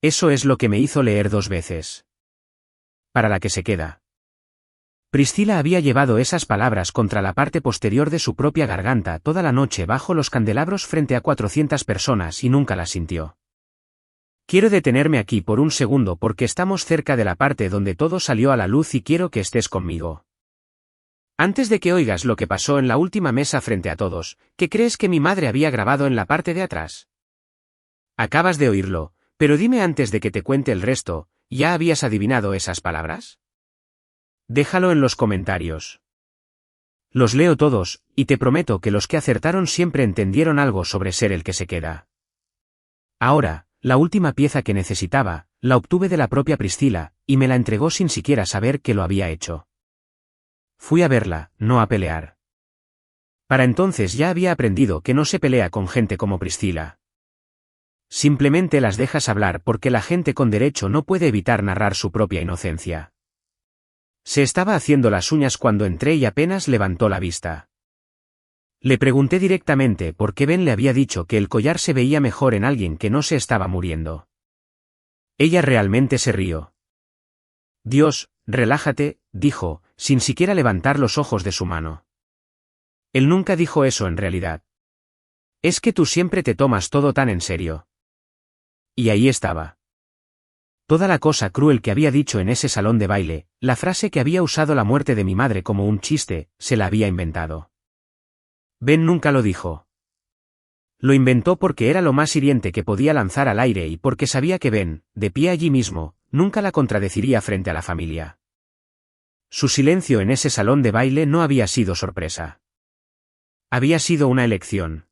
Eso es lo que me hizo leer 2 veces. Para la que se queda. Priscila había llevado esas palabras contra la parte posterior de su propia garganta toda la noche bajo los candelabros frente a 400 personas y nunca las sintió. Quiero detenerme aquí por un segundo porque estamos cerca de la parte donde todo salió a la luz y quiero que estés conmigo. Antes de que oigas lo que pasó en la última mesa frente a todos, ¿qué crees que mi madre había grabado en la parte de atrás? Acabas de oírlo, pero dime antes de que te cuente el resto, ¿ya habías adivinado esas palabras? Déjalo en los comentarios. Los leo todos, y te prometo que los que acertaron siempre entendieron algo sobre ser el que se queda. Ahora, la última pieza que necesitaba, la obtuve de la propia Priscila, y me la entregó sin siquiera saber que lo había hecho. Fui a verla, no a pelear. Para entonces ya había aprendido que no se pelea con gente como Priscila. Simplemente las dejas hablar porque la gente con derecho no puede evitar narrar su propia inocencia. Se estaba haciendo las uñas cuando entré y apenas levantó la vista. Le pregunté directamente por qué Ben le había dicho que el collar se veía mejor en alguien que no se estaba muriendo. Ella realmente se rió. Dios, relájate, dijo, sin siquiera levantar los ojos de su mano. Él nunca dijo eso en realidad. Es que tú siempre te tomas todo tan en serio. Y ahí estaba. Toda la cosa cruel que había dicho en ese salón de baile, la frase que había usado la muerte de mi madre como un chiste, se la había inventado. Ben nunca lo dijo. Lo inventó porque era lo más hiriente que podía lanzar al aire y porque sabía que Ben, de pie allí mismo, nunca la contradeciría frente a la familia. Su silencio en ese salón de baile no había sido sorpresa. Había sido una elección.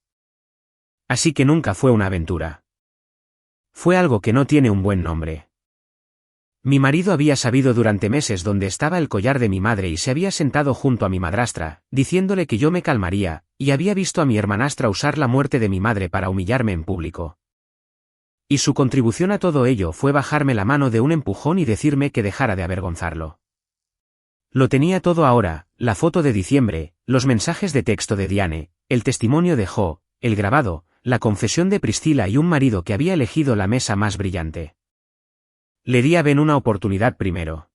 Así que nunca fue una aventura. Fue algo que no tiene un buen nombre. Mi marido había sabido durante meses dónde estaba el collar de mi madre y se había sentado junto a mi madrastra, diciéndole que yo me calmaría, y había visto a mi hermanastra usar la muerte de mi madre para humillarme en público. Y su contribución a todo ello fue bajarme la mano de un empujón y decirme que dejara de avergonzarlo. Lo tenía todo ahora, la foto de diciembre, los mensajes de texto de Diane, el testimonio de Jo, el grabado, la confesión de Priscila y un marido que había elegido la mesa más brillante. Le di a Ben una oportunidad primero.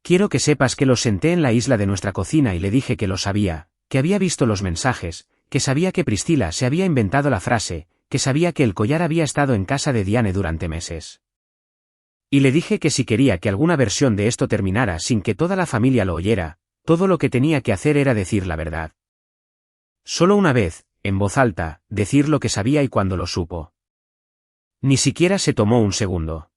Quiero que sepas que lo senté en la isla de nuestra cocina y le dije que lo sabía, que había visto los mensajes, que sabía que Priscila se había inventado la frase, que sabía que el collar había estado en casa de Diane durante meses. Y le dije que si quería que alguna versión de esto terminara sin que toda la familia lo oyera, todo lo que tenía que hacer era decir la verdad. Solo una vez, en voz alta, decir lo que sabía y cuando lo supo. Ni siquiera se tomó un segundo.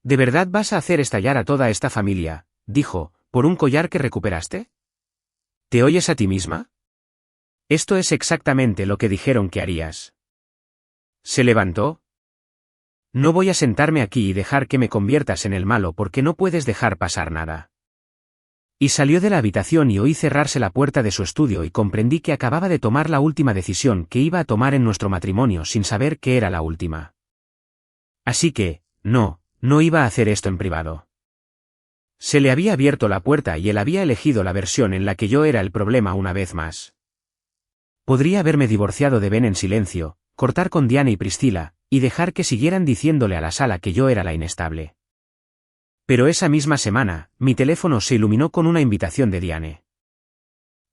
¿De verdad vas a hacer estallar a toda esta familia, dijo, por un collar que recuperaste? ¿Te oyes a ti misma? Esto es exactamente lo que dijeron que harías. Se levantó. No voy a sentarme aquí y dejar que me conviertas en el malo porque no puedes dejar pasar nada. Y salió de la habitación y oí cerrarse la puerta de su estudio y comprendí que acababa de tomar la última decisión que iba a tomar en nuestro matrimonio sin saber que era la última. Así que, no iba a hacer esto en privado. Se le había abierto la puerta y él había elegido la versión en la que yo era el problema una vez más. Podría haberme divorciado de Ben en silencio, cortar con Diane y Priscila, y dejar que siguieran diciéndole a la sala que yo era la inestable. Pero esa misma semana, mi teléfono se iluminó con una invitación de Diane.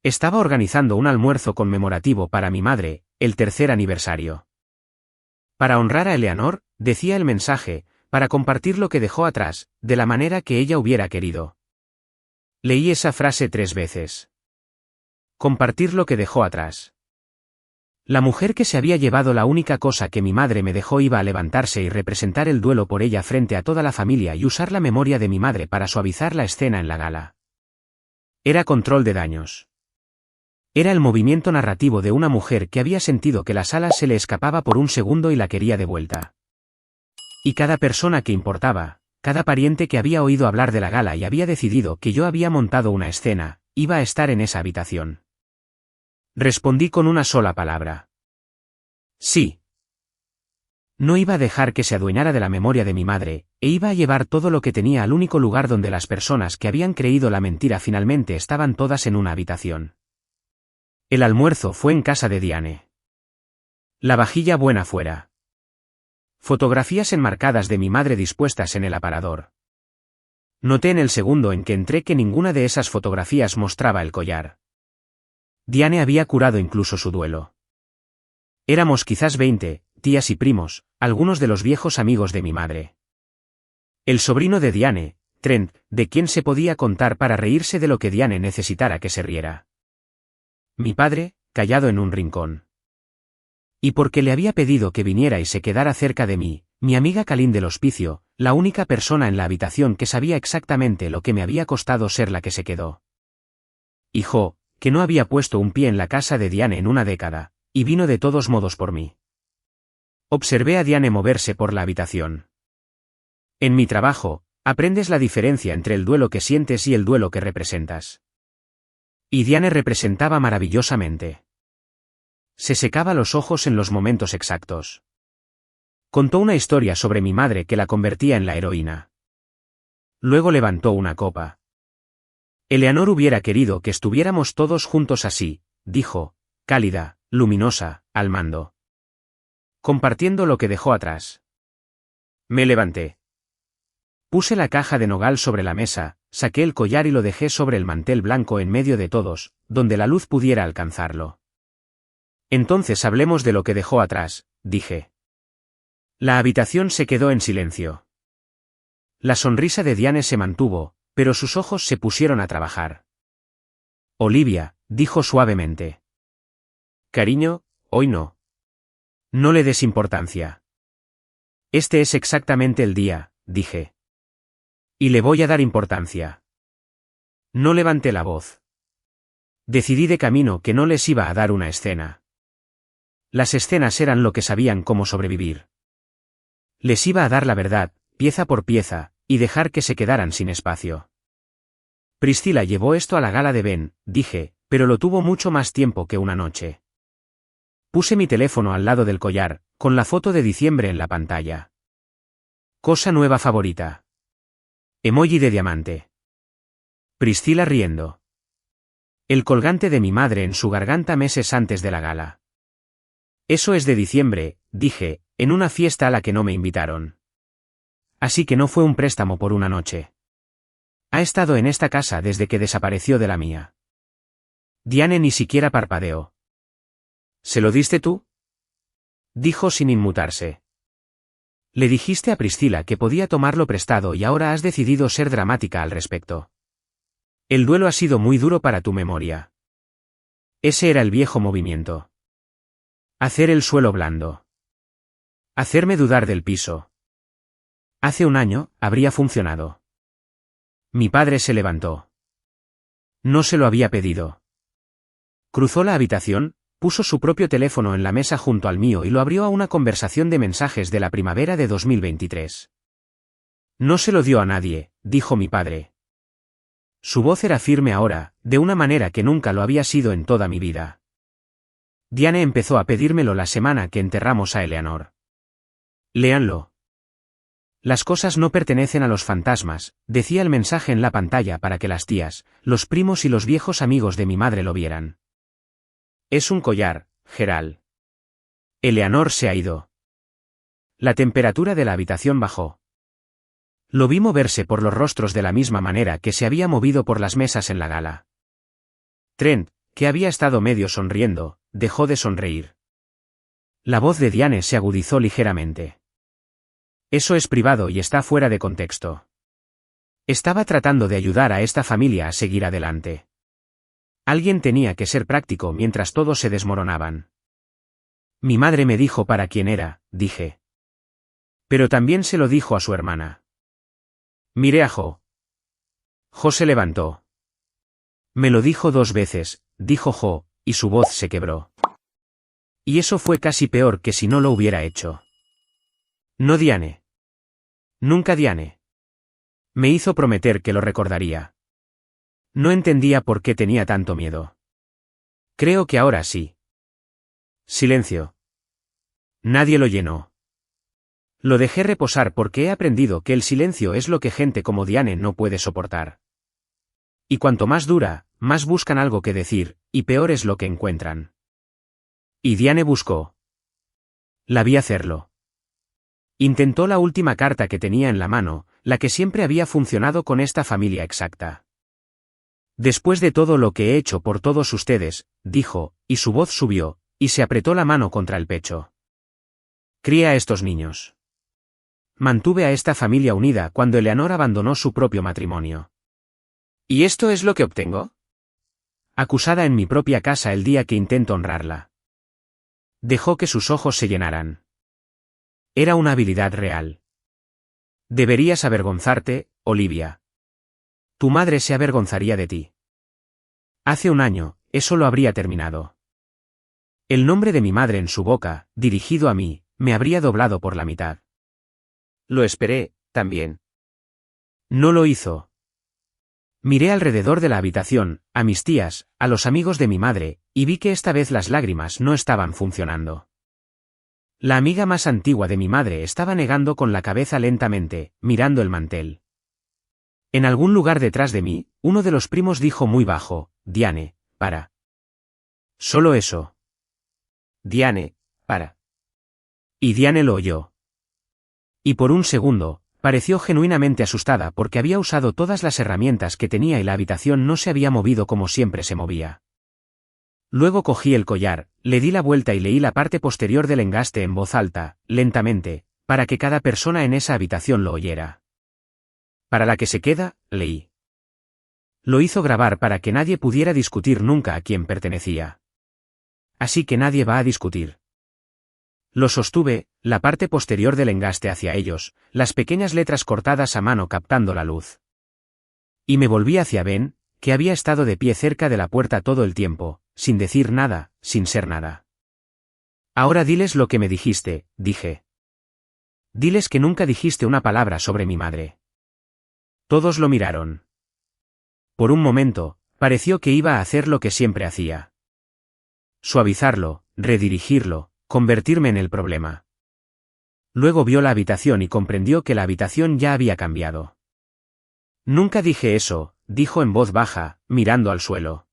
Estaba organizando un almuerzo conmemorativo para mi madre, el 3er aniversario. Para honrar a Eleanor, decía el mensaje, para compartir lo que dejó atrás, de la manera que ella hubiera querido. Leí esa frase 3 veces. Compartir lo que dejó atrás. La mujer que se había llevado la única cosa que mi madre me dejó iba a levantarse y representar el duelo por ella frente a toda la familia y usar la memoria de mi madre para suavizar la escena en la gala. Era control de daños. Era el movimiento narrativo de una mujer que había sentido que la sala se le escapaba por un segundo y la quería de vuelta. Y cada persona que importaba, cada pariente que había oído hablar de la gala y había decidido que yo había montado una escena, iba a estar en esa habitación. Respondí con una sola palabra. Sí. No iba a dejar que se adueñara de la memoria de mi madre, e iba a llevar todo lo que tenía al único lugar donde las personas que habían creído la mentira finalmente estaban todas en una habitación. El almuerzo fue en casa de Diane. La vajilla buena fuera. Fotografías enmarcadas de mi madre dispuestas en el aparador. Noté en el segundo en que entré que ninguna de esas fotografías mostraba el collar. Diane había curado incluso su duelo. Éramos quizás 20, tías y primos, algunos de los viejos amigos de mi madre. El sobrino de Diane, Trent, de quien se podía contar para reírse de lo que Diane necesitara que se riera. Mi padre, callado en un rincón. Y porque le había pedido que viniera y se quedara cerca de mí, mi amiga Kalin del hospicio, la única persona en la habitación que sabía exactamente lo que me había costado ser la que se quedó. Y Jo, que no había puesto un pie en la casa de Diane en una década, y vino de todos modos por mí. Observé a Diane moverse por la habitación. En mi trabajo, aprendes la diferencia entre el duelo que sientes y el duelo que representas. Y Diane representaba maravillosamente. Se secaba los ojos en los momentos exactos. Contó una historia sobre mi madre que la convertía en la heroína. Luego levantó una copa. Eleanor hubiera querido que estuviéramos todos juntos así, dijo, cálida, luminosa, al mando. Compartiendo lo que dejó atrás. Me levanté. Puse la caja de nogal sobre la mesa, saqué el collar y lo dejé sobre el mantel blanco en medio de todos, donde la luz pudiera alcanzarlo. Entonces hablemos de lo que dejó atrás, dije. La habitación se quedó en silencio. La sonrisa de Diane se mantuvo, pero sus ojos se pusieron a trabajar. Olivia, dijo suavemente. Cariño, hoy no. No le des importancia. Este es exactamente el día, dije. Y le voy a dar importancia. No levanté la voz. Decidí de camino que no les iba a dar una escena. Las escenas eran lo que sabían cómo sobrevivir. Les iba a dar la verdad, pieza por pieza, y dejar que se quedaran sin espacio. Priscilla llevó esto a la gala de Ben, dije, pero lo tuvo mucho más tiempo que una noche. Puse mi teléfono al lado del collar, con la foto de diciembre en la pantalla. Cosa nueva favorita. Emoji de diamante. Priscilla riendo. El colgante de mi madre en su garganta meses antes de la gala. Eso es de diciembre, dije, en una fiesta a la que no me invitaron. Así que no fue un préstamo por una noche. Ha estado en esta casa desde que desapareció de la mía. Diane ni siquiera parpadeó. ¿Se lo diste tú? Dijo sin inmutarse. Le dijiste a Priscilla que podía tomarlo prestado y ahora has decidido ser dramática al respecto. El duelo ha sido muy duro para tu memoria. Ese era el viejo movimiento. Hacer el suelo blando. Hacerme dudar del piso. Hace un año, habría funcionado. Mi padre se levantó. No se lo había pedido. Cruzó la habitación, puso su propio teléfono en la mesa junto al mío y lo abrió a una conversación de mensajes de la primavera de 2023. No se lo dio a nadie, dijo mi padre. Su voz era firme ahora, de una manera que nunca lo había sido en toda mi vida. Diane empezó a pedírmelo la semana que enterramos a Eleanor. Léanlo. Las cosas no pertenecen a los fantasmas, decía el mensaje en la pantalla para que las tías, los primos y los viejos amigos de mi madre lo vieran. Es un collar, Gerald. Eleanor se ha ido. La temperatura de la habitación bajó. Lo vi moverse por los rostros de la misma manera que se había movido por las mesas en la gala. Trent, que había estado medio sonriendo, dejó de sonreír. La voz de Diane se agudizó ligeramente. Eso es privado y está fuera de contexto. Estaba tratando de ayudar a esta familia a seguir adelante. Alguien tenía que ser práctico mientras todos se desmoronaban. Mi madre me dijo para quién era, dije. Pero también se lo dijo a su hermana. Miré a Jo. Jo se levantó. Me lo dijo 2 veces, dijo Jo, y su voz se quebró. Y eso fue casi peor que si no lo hubiera hecho. No Diane. Nunca Diane. Me hizo prometer que lo recordaría. No entendía por qué tenía tanto miedo. Creo que ahora sí. Silencio. Nadie lo llenó. Lo dejé reposar porque he aprendido que el silencio es lo que gente como Diane no puede soportar. Y cuanto más dura, más buscan algo que decir, y peor es lo que encuentran. Y Diane buscó. La vi hacerlo. Intentó la última carta que tenía en la mano, la que siempre había funcionado con esta familia exacta. Después de todo lo que he hecho por todos ustedes, dijo, y su voz subió, y se apretó la mano contra el pecho. Crié a estos niños. Mantuve a esta familia unida cuando Eleanor abandonó su propio matrimonio. ¿Y esto es lo que obtengo? Acusada en mi propia casa el día que intento honrarla. Dejó que sus ojos se llenaran. Era una habilidad real. Deberías avergonzarte, Olivia. Tu madre se avergonzaría de ti. Hace un año, eso lo habría terminado. El nombre de mi madre en su boca, dirigido a mí, me habría doblado por la mitad. Lo esperé, también. No lo hizo. Miré alrededor de la habitación, a mis tías, a los amigos de mi madre, y vi que esta vez las lágrimas no estaban funcionando. La amiga más antigua de mi madre estaba negando con la cabeza lentamente, mirando el mantel. En algún lugar detrás de mí, uno de los primos dijo muy bajo, Diane, para. Solo eso. Diane, para. Y Diane lo oyó. Y por un segundo, pareció genuinamente asustada porque había usado todas las herramientas que tenía y la habitación no se había movido como siempre se movía. Luego cogí el collar, le di la vuelta y leí la parte posterior del engaste en voz alta, lentamente, para que cada persona en esa habitación lo oyera. Para la que se queda, leí. Lo hizo grabar para que nadie pudiera discutir nunca a quién pertenecía. Así que nadie va a discutir. Lo sostuve, la parte posterior del engaste hacia ellos, las pequeñas letras cortadas a mano captando la luz. Y me volví hacia Ben, que había estado de pie cerca de la puerta todo el tiempo, sin decir nada, sin ser nada. Ahora diles lo que me dijiste, dije. Diles que nunca dijiste una palabra sobre mi madre. Todos lo miraron. Por un momento, pareció que iba a hacer lo que siempre hacía. Suavizarlo, redirigirlo, convertirme en el problema. Luego vio la habitación y comprendió que la habitación ya había cambiado. Nunca dije eso, dijo en voz baja, mirando al suelo.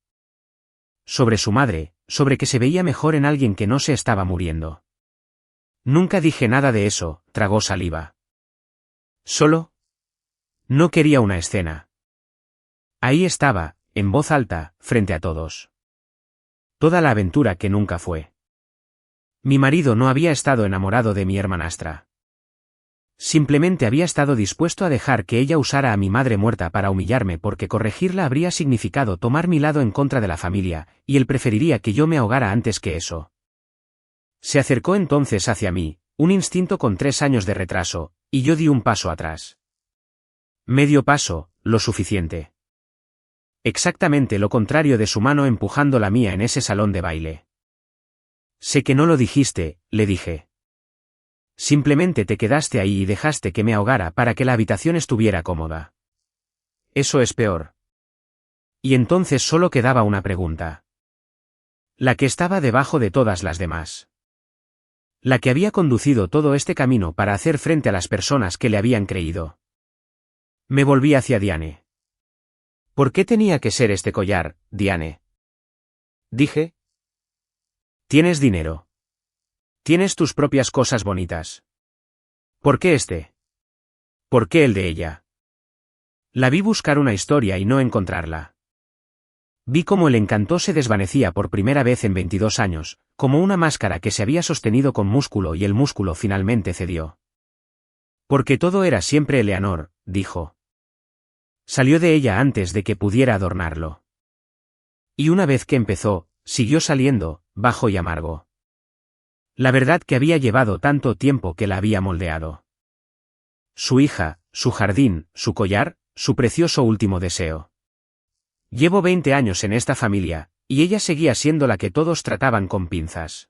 Sobre su madre, sobre que se veía mejor en alguien que no se estaba muriendo. Nunca dije nada de eso, tragó saliva. Solo. No quería una escena. Ahí estaba, en voz alta, frente a todos. Toda la aventura que nunca fue. Mi marido no había estado enamorado de mi hermanastra. Simplemente había estado dispuesto a dejar que ella usara a mi madre muerta para humillarme porque corregirla habría significado tomar mi lado en contra de la familia, y él preferiría que yo me ahogara antes que eso. Se acercó entonces hacia mí, un instinto con 3 años de retraso, y yo di un paso atrás. Medio paso, lo suficiente. Exactamente lo contrario de su mano empujando la mía en ese salón de baile. Sé que no lo dijiste, le dije. Simplemente te quedaste ahí y dejaste que me ahogara para que la habitación estuviera cómoda. Eso es peor. Y entonces solo quedaba una pregunta. La que estaba debajo de todas las demás. La que había conducido todo este camino para hacer frente a las personas que le habían creído. Me volví hacia Diane. ¿Por qué tenía que ser este collar, Diane? Dije. Tienes dinero. Tienes tus propias cosas bonitas. ¿Por qué este? ¿Por qué el de ella? La vi buscar una historia y no encontrarla. Vi cómo el encanto se desvanecía por primera vez en 22 años, como una máscara que se había sostenido con músculo y el músculo finalmente cedió. Porque todo era siempre Eleanor, dijo. Salió de ella antes de que pudiera adornarlo. Y una vez que empezó, siguió saliendo, bajo y amargo. La verdad que había llevado tanto tiempo que la había moldeado. Su hija, su jardín, su collar, su precioso último deseo. Llevo 20 años en esta familia, y ella seguía siendo la que todos trataban con pinzas.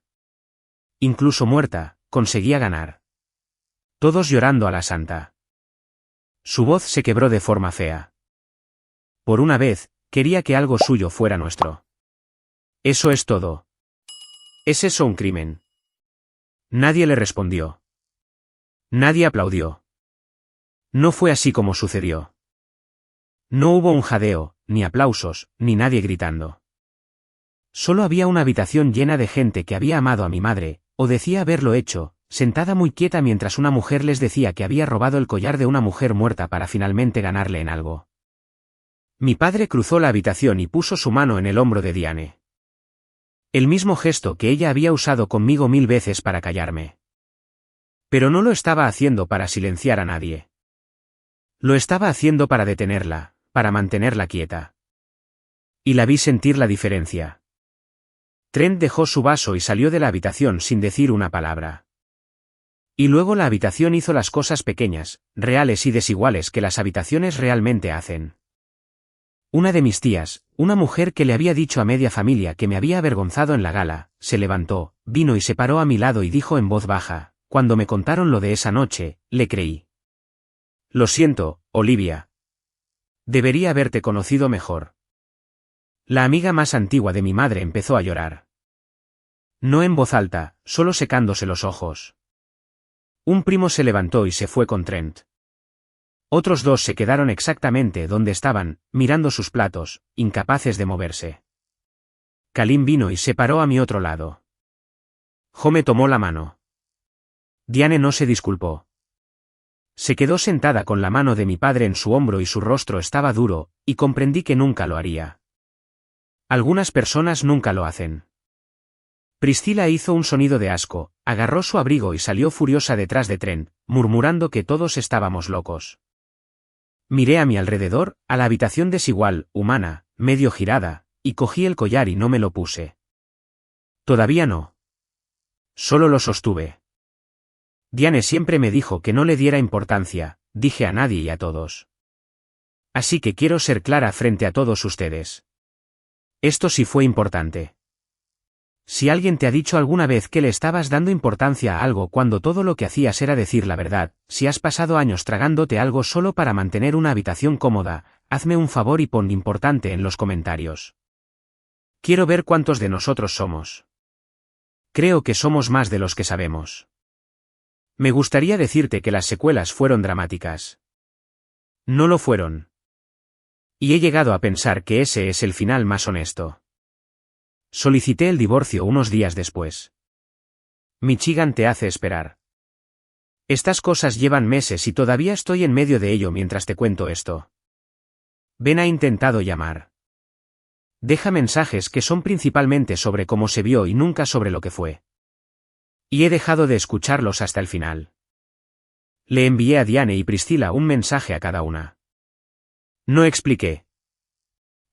Incluso muerta, conseguía ganar. Todos llorando a la santa. Su voz se quebró de forma fea. Por una vez, quería que algo suyo fuera nuestro. Eso es todo. ¿Es eso un crimen? Nadie le respondió. Nadie aplaudió. No fue así como sucedió. No hubo un jadeo, ni aplausos, ni nadie gritando. Solo había una habitación llena de gente que había amado a mi madre, o decía haberlo hecho, sentada muy quieta mientras una mujer les decía que había robado el collar de una mujer muerta para finalmente ganarle en algo. Mi padre cruzó la habitación y puso su mano en el hombro de Diane. El mismo gesto que ella había usado conmigo 1000 veces para callarme. Pero no lo estaba haciendo para silenciar a nadie. Lo estaba haciendo para detenerla, para mantenerla quieta. Y la vi sentir la diferencia. Trent dejó su vaso y salió de la habitación sin decir una palabra. Y luego la habitación hizo las cosas pequeñas, reales y desiguales que las habitaciones realmente hacen. Una de mis tías, una mujer que le había dicho a media familia que me había avergonzado en la gala, se levantó, vino y se paró a mi lado y dijo en voz baja: cuando me contaron lo de esa noche, le creí. Lo siento, Olivia. Debería haberte conocido mejor. La amiga más antigua de mi madre empezó a llorar. No en voz alta, solo secándose los ojos. Un primo se levantó y se fue con Trent. Otros dos se quedaron exactamente donde estaban, mirando sus platos, incapaces de moverse. Kalim vino y se paró a mi otro lado. Jo me tomó la mano. Diane no se disculpó. Se quedó sentada con la mano de mi padre en su hombro y su rostro estaba duro, y comprendí que nunca lo haría. Algunas personas nunca lo hacen. Priscila hizo un sonido de asco, agarró su abrigo y salió furiosa detrás de Trent, murmurando que todos estábamos locos. Miré a mi alrededor, a la habitación desigual, humana, medio girada, y cogí el collar y no me lo puse. Todavía no. Solo lo sostuve. Diane siempre me dijo que no le diera importancia, dije a nadie y a todos. Así que quiero ser clara frente a todos ustedes. Esto sí fue importante. Si alguien te ha dicho alguna vez que le estabas dando importancia a algo cuando todo lo que hacías era decir la verdad, si has pasado años tragándote algo solo para mantener una habitación cómoda, hazme un favor y pon importante en los comentarios. Quiero ver cuántos de nosotros somos. Creo que somos más de los que sabemos. Me gustaría decirte que las secuelas fueron dramáticas. No lo fueron. Y he llegado a pensar que ese es el final más honesto. Solicité el divorcio unos días después. Michigan te hace esperar. Estas cosas llevan meses y todavía estoy en medio de ello mientras te cuento esto. Ben ha intentado llamar. Deja mensajes que son principalmente sobre cómo se vio y nunca sobre lo que fue. Y he dejado de escucharlos hasta el final. Le envié a Diane y Priscila un mensaje a cada una. No expliqué.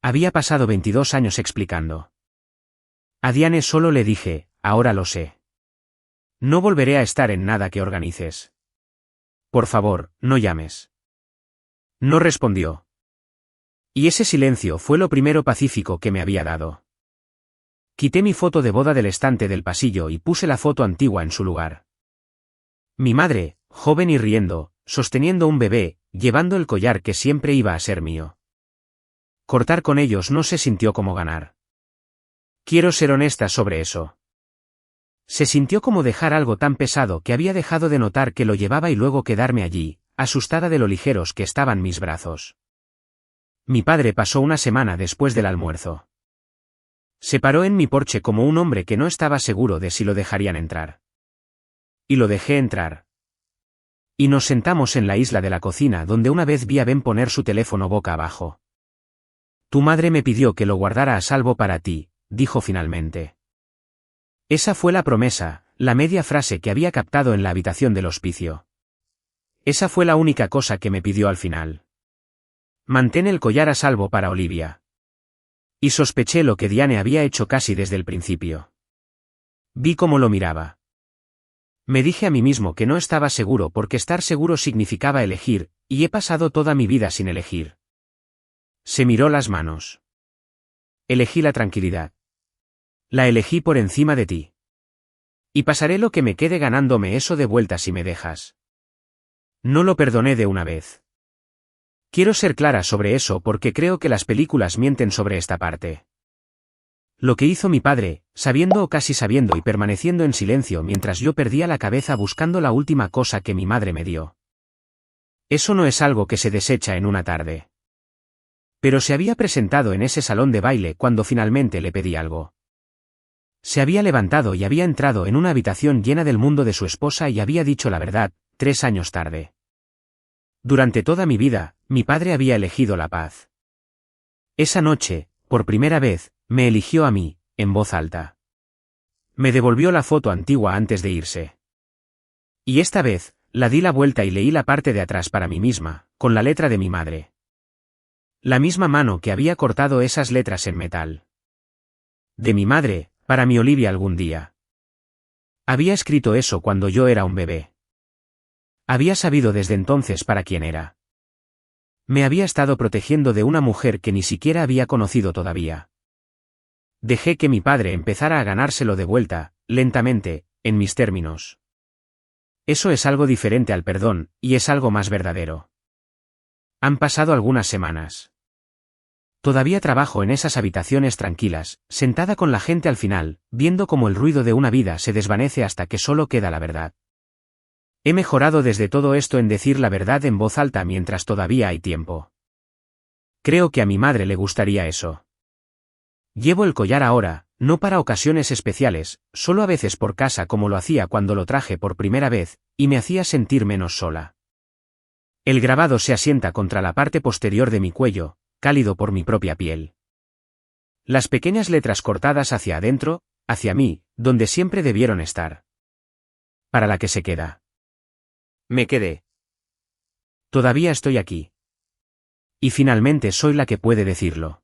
Había pasado 22 años explicando. A Diane solo le dije: ahora lo sé. No volveré a estar en nada que organices. Por favor, no llames. No respondió. Y ese silencio fue lo primero pacífico que me había dado. Quité mi foto de boda del estante del pasillo y puse la foto antigua en su lugar. Mi madre, joven y riendo, sosteniendo un bebé, llevando el collar que siempre iba a ser mío. Cortar con ellos no se sintió como ganar. Quiero ser honesta sobre eso. Se sintió como dejar algo tan pesado que había dejado de notar que lo llevaba y luego quedarme allí, asustada de lo ligeros que estaban mis brazos. Mi padre pasó una semana después del almuerzo. Se paró en mi porche como un hombre que no estaba seguro de si lo dejarían entrar. Y lo dejé entrar. Y nos sentamos en la isla de la cocina donde una vez vi a Ben poner su teléfono boca abajo. Tu madre me pidió que lo guardara a salvo para ti, dijo finalmente. Esa fue la promesa, la media frase que había captado en la habitación del hospicio. Esa fue la única cosa que me pidió al final. Mantén el collar a salvo para Olivia. Y sospeché lo que Diane había hecho casi desde el principio. Vi cómo lo miraba. Me dije a mí mismo que no estaba seguro porque estar seguro significaba elegir, y he pasado toda mi vida sin elegir. Se miró las manos. Elegí la tranquilidad. La elegí por encima de ti. Y pasaré lo que me quede ganándome eso de vuelta si me dejas. No lo perdoné de una vez. Quiero ser clara sobre eso porque creo que las películas mienten sobre esta parte. Lo que hizo mi padre, sabiendo o casi sabiendo y permaneciendo en silencio mientras yo perdía la cabeza buscando la última cosa que mi madre me dio. Eso no es algo que se desecha en una tarde. Pero se había presentado en ese salón de baile cuando finalmente le pedí algo. Se había levantado y había entrado en una habitación llena del mundo de su esposa y había dicho la verdad, 3 años tarde. Durante toda mi vida, mi padre había elegido la paz. Esa noche, por primera vez, me eligió a mí, en voz alta. Me devolvió la foto antigua antes de irse. Y esta vez, la di la vuelta y leí la parte de atrás para mí misma, con la letra de mi madre. La misma mano que había cortado esas letras en metal. De mi madre, para mi Olivia algún día. Había escrito eso cuando yo era un bebé. Había sabido desde entonces para quién era. Me había estado protegiendo de una mujer que ni siquiera había conocido todavía. Dejé que mi padre empezara a ganárselo de vuelta, lentamente, en mis términos. Eso es algo diferente al perdón, y es algo más verdadero. Han pasado algunas semanas. Todavía trabajo en esas habitaciones tranquilas, sentada con la gente al final, viendo cómo el ruido de una vida se desvanece hasta que solo queda la verdad. He mejorado desde todo esto en decir la verdad en voz alta mientras todavía hay tiempo. Creo que a mi madre le gustaría eso. Llevo el collar ahora, no para ocasiones especiales, solo a veces por casa como lo hacía cuando lo traje por primera vez, y me hacía sentir menos sola. El grabado se asienta contra la parte posterior de mi cuello, cálido por mi propia piel. Las pequeñas letras cortadas hacia adentro, hacia mí, donde siempre debieron estar. Para la que se queda. Me quedé. Todavía estoy aquí. Y finalmente soy la que puede decirlo.